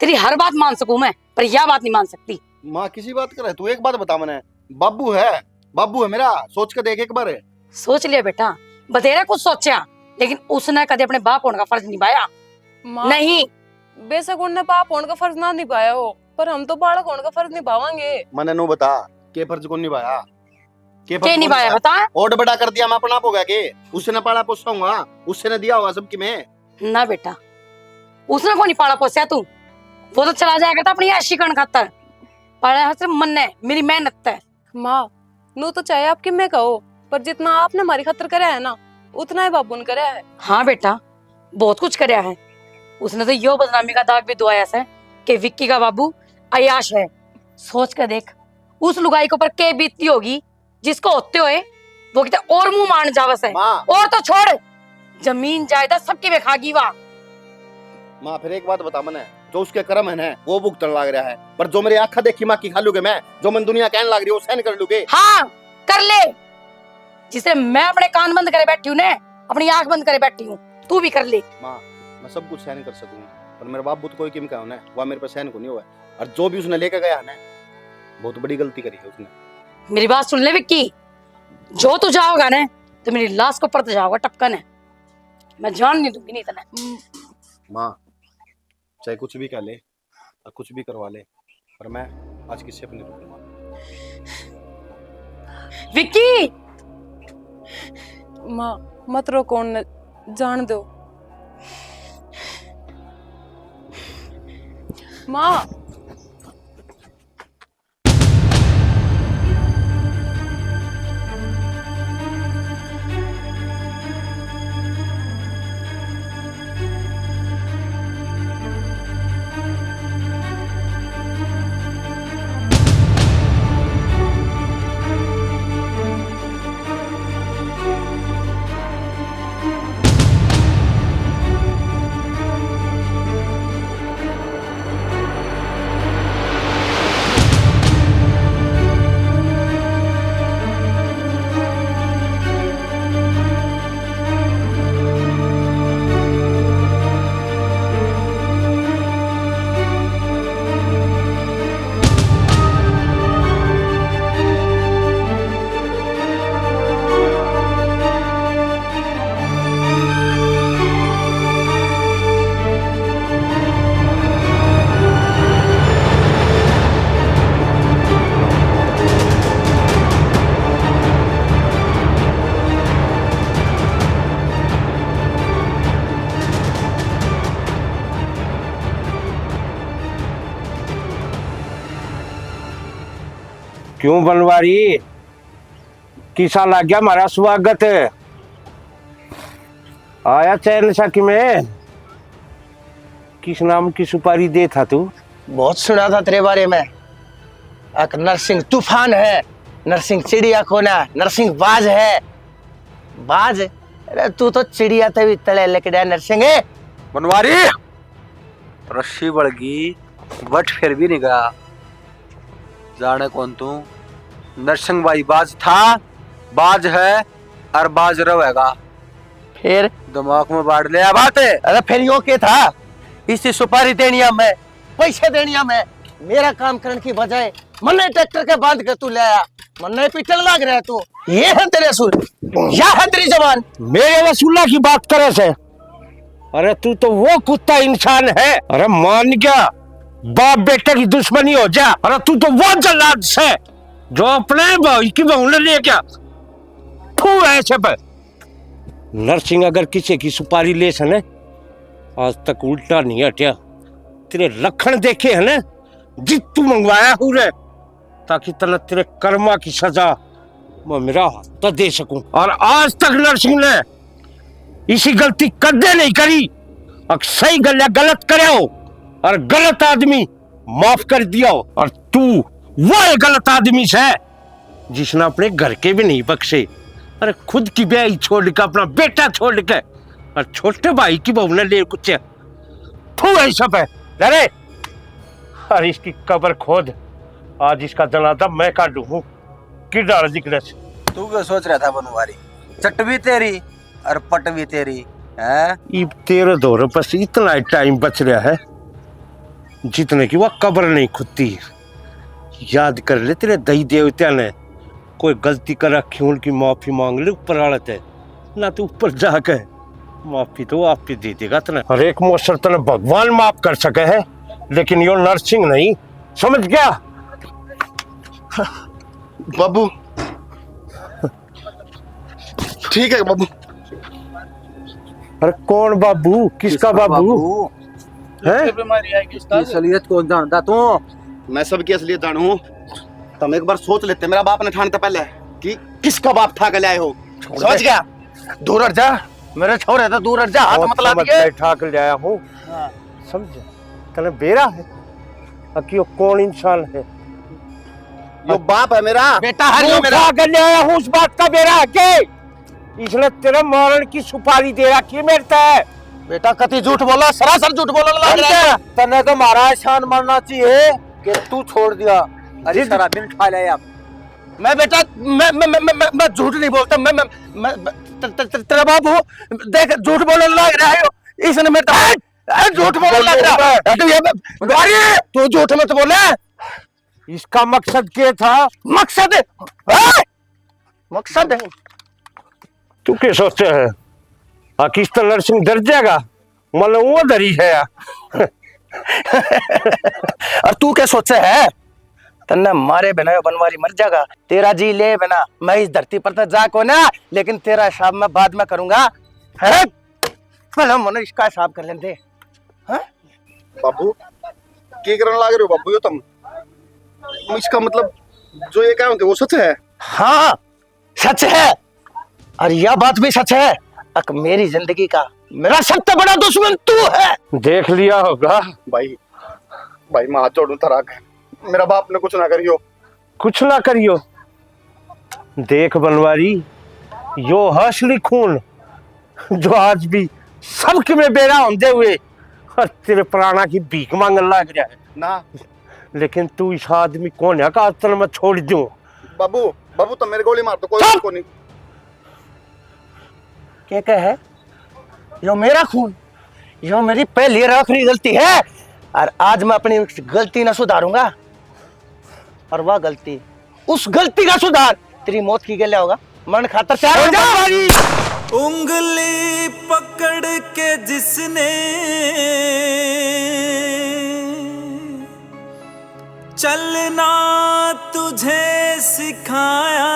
तेरी हर बात मान सकूं मैं, पर यह बात नहीं मान सकती। माँ किसी बात कर, तू एक बात बता मैंने, बाबू है मेरा, सोच के देख एक बार। सोच लिया बेटा, बतेरा कुछ सोचा, लेकिन उसने कदे अपने बाप होने का फर्ज निभाया माँ नहीं। बेशक उनने बाप होने का फर्ज ना निभाया हो, पर हम तो बालक होने का फर्ज निभावांगे। मैंने नो बता के फर्ज कौन निभाया, क्या निभाया बता? और बड़ा कर दिया मैं अपना आप हो गया के, उसने पाला पोसाऊंगा, उसने दिया होगा सबकी मैं। ना बेटा, उसने को नहीं पाला पोसा तू, वो तो चला जाएगा था अपनी ऐशी करण खातर। पाला है सिर्फ मन है, मेरी मेहनत है। माँ नू तो चाहे आपकी मैं कहो, पर जितना आपने हमारी खातिर करा है ना, उतना ही बाबू ने करा है। हाँ बेटा, बहुत कुछ करया है उसने। तो यो बदनामी का दाग भी दुआया है कि विक्की का बाबू अयाश है। सोच कर देख उस लुगाई के ऊपर क्या बीतती होगी, जिसको होते हुए वो कितने और मुंह मान जावस है। और तो छोड़, जमीन जायदाद सबकी में खागी वाह। माँ फिर एक बात बता मैंने, जो उसके कर्म है ना वो भुगतन लग रहा है, पर जो मेरी आंखा देखी माँ की खा लूंगे मैं, जो मन दुनिया कहने लग रही है वो सहन कर लूंगे। हाँ कर ले, जिसे मैं अपने कान बंद करे बैठी हूँ ना, अपनी आंख बंद करे बैठी हूँ, तू भी कर ले। माँ मैं सब कुछ सहन कर सकूंगा, पर मेरे बाप तो कोई किम का होना है, वह मेरे पर सहन को नहीं हुआ। और जो भी उसने लेकर गया ना, बहुत बड़ी गलती करी है उसने। मेरी बात सुन ले विक्की, जो तू जाओगा ना तो मेरी लाश को परत जाओगा टपकन है, मैं जान नहीं दूंगी नहीं तने। माँ चाहे कुछ भी कह ले और कुछ भी करवा ले, पर मैं आज किसी पे नहीं रुकूंगा। विक्की माँ मत रोको उन्हें, जान दो। माँ क्यों बनवारी, किसा लग गया हमारा स्वागत? आया चैन साकी में, किस नाम की सुपारी दे था तू? बहुत सुना था तेरे बारे में, एक नरसिंह तूफान है, नरसिंह चिड़िया खोना, नरसिंह बाज है। बाज? अरे तू तो चिड़िया थे भी तले लेके डे नरसिंह है। बनवारी रस्सी बढ़ गई, बट फिर भी नहीं गया। जाने कौन तू? नरसिंह भाई बाज था, बाज है और बाज रहेगा। फिर दिमाग में बाढ़ ले बात है। अरे फिर यो के था, इसी सुपारी देनिया में, पैसे देनिया में, मेरा काम करने की बजाय मन्ने ट्रैक्टर के बांध के तू ले आया, मन्ने पिटल लग रहा है तू। ये है तेरे असूल, या है तेरी जबान? मेरे वसूला की बात करे से? अरे तू तो वो कुत्ता इंसान है, अरे मान गया बाप बेटे की दुश्मनी हो जा। अरे तू तो वो जल्लाद से जो अपने भाई की बहू ने ले गया। तू ऐसे पे नरसिंह अगर किसी की सुपारी ले सने, आज तक उल्टा नहीं हटिया। तेरे लखन देखे है ना, जित तू मंगवाया हूँ रे, ताकि तने तेरे कर्मा की सजा मैं मेरा हाथ दे सकूं। और आज तक नरसिंह ने इसी गलती कदे नहीं करी। अब सही गलत करे हो और गलत आदमी माफ कर दिया हो, और तू वो गलत आदमी से जिसने अपने घर के भी नहीं बख्शे। अरे खुद की ब्याह छोड़ के, अपना बेटा छोड़ के, और छोटे भाई की बहू ने ले कुछ तू ऐसा पे। अरे अरे इसकी कब्र खोद, आज इसका जनाजा मैं काटूं कि डाल निकले। तू क्या सोच रहा था बनवारी? चट भी तेरी और पट भी तेरी है। ये तेरे दौर बस इतना टाइम बच रहा है जितने की वह कब्र नहीं खुदती। याद कर ले तेरे दही देवता ने कोई गलती कर रखी उनकी माफी मांग ले ऊपर आड़त है ना, तू ऊपर जाके माफी तो आप ही दे देगा तने। हर एक मोसर तने भगवान माफ कर सके है, लेकिन यो नरसिंह नहीं, समझ गया? बाबू ठीक है बाबू। अरे कौन बाबू? किसका बाबू है? असलियत को जानता तू? मैं सबकी असलियत जानू हूँ। तुम एक बार सोच लेते, मेरा बाप ने ठानता पहले कि किसका बाप था के लाए हो। समझ गया? दूर हट जा, मेरे छोरे तो दूर हट जा, हाथ मत ला दिए। ठाक ले आया हूँ, समझे? तने बेरा है कि यो कौन इंसान है? यो बाप है मेरा बेटा है यो मेरा। उठा कर ले आया हूँ, उस बात का बेरा है के इसने तेरे मारण की सुपारी दे रखी है मेरे से। बेटा कति झूठ बोला, सरासर झूठ बोलने लग रहा है। तने तो महाराज शान मानना चाहिए कि तू छोड़ दिया। अरे सारा दिन खा लिया। मैं बेटा मैं झूठ नहीं बोलता। मैं तेरा बाप हूँ, देख झूठ बोलने लग रहा है इसने। मेरे झूठ बोलने लग रहा है। तू झूठ मत बोले। इसका मकसद क्या था? मकसद मकसद है। तू क्या सोचते है किस तरह नरसिंह डर जाएगा? मतलब वो डरी है। और तू क्या सोचे है? तन्ने मारे बिना यो बनवारी मर जाएगा। तेरा जी ले बिना मैं इस धरती पर तो जा को ना, लेकिन तेरा हिसाब मैं बाद में करूंगा। है पहले मन इसका हिसाब कर लेंगे। बाबू की करने लग रहे हो बाबू? यो तुम इसका मतलब जो ये कह रहे वो सच है? हाँ सच है, और यह बात भी सच है। अक मेरी जिंदगी का मेरा सबसे बड़ा दुश्मन तू है। देख लिया होगा। भाई मैं हाथ जोड़ू तराक, मेरा बाप ने कुछ ना करियो। कुछ ना करियो। देख बनवारी, यो असली खून जो आज भी सबके में बेरा होंदे हुए और तेरे प्राणा की भीख मांगने लग रहा है ना। लेकिन तू इस आदमी कौन है का तन मैं छोड़ दूं? बाबू तो मेरे गोली मार दो, कोई को नहीं। क्या है यो मेरा खून, यो मेरी पहली और आखिरी गलती है, और आज मैं अपनी गलती ना सुधारूंगा। और वह गलती, उस गलती का सुधार तेरी मौत की गले होगा। मन खातर तैयार हो जा। उंगली पकड़ के जिसने चलना तुझे सिखाया,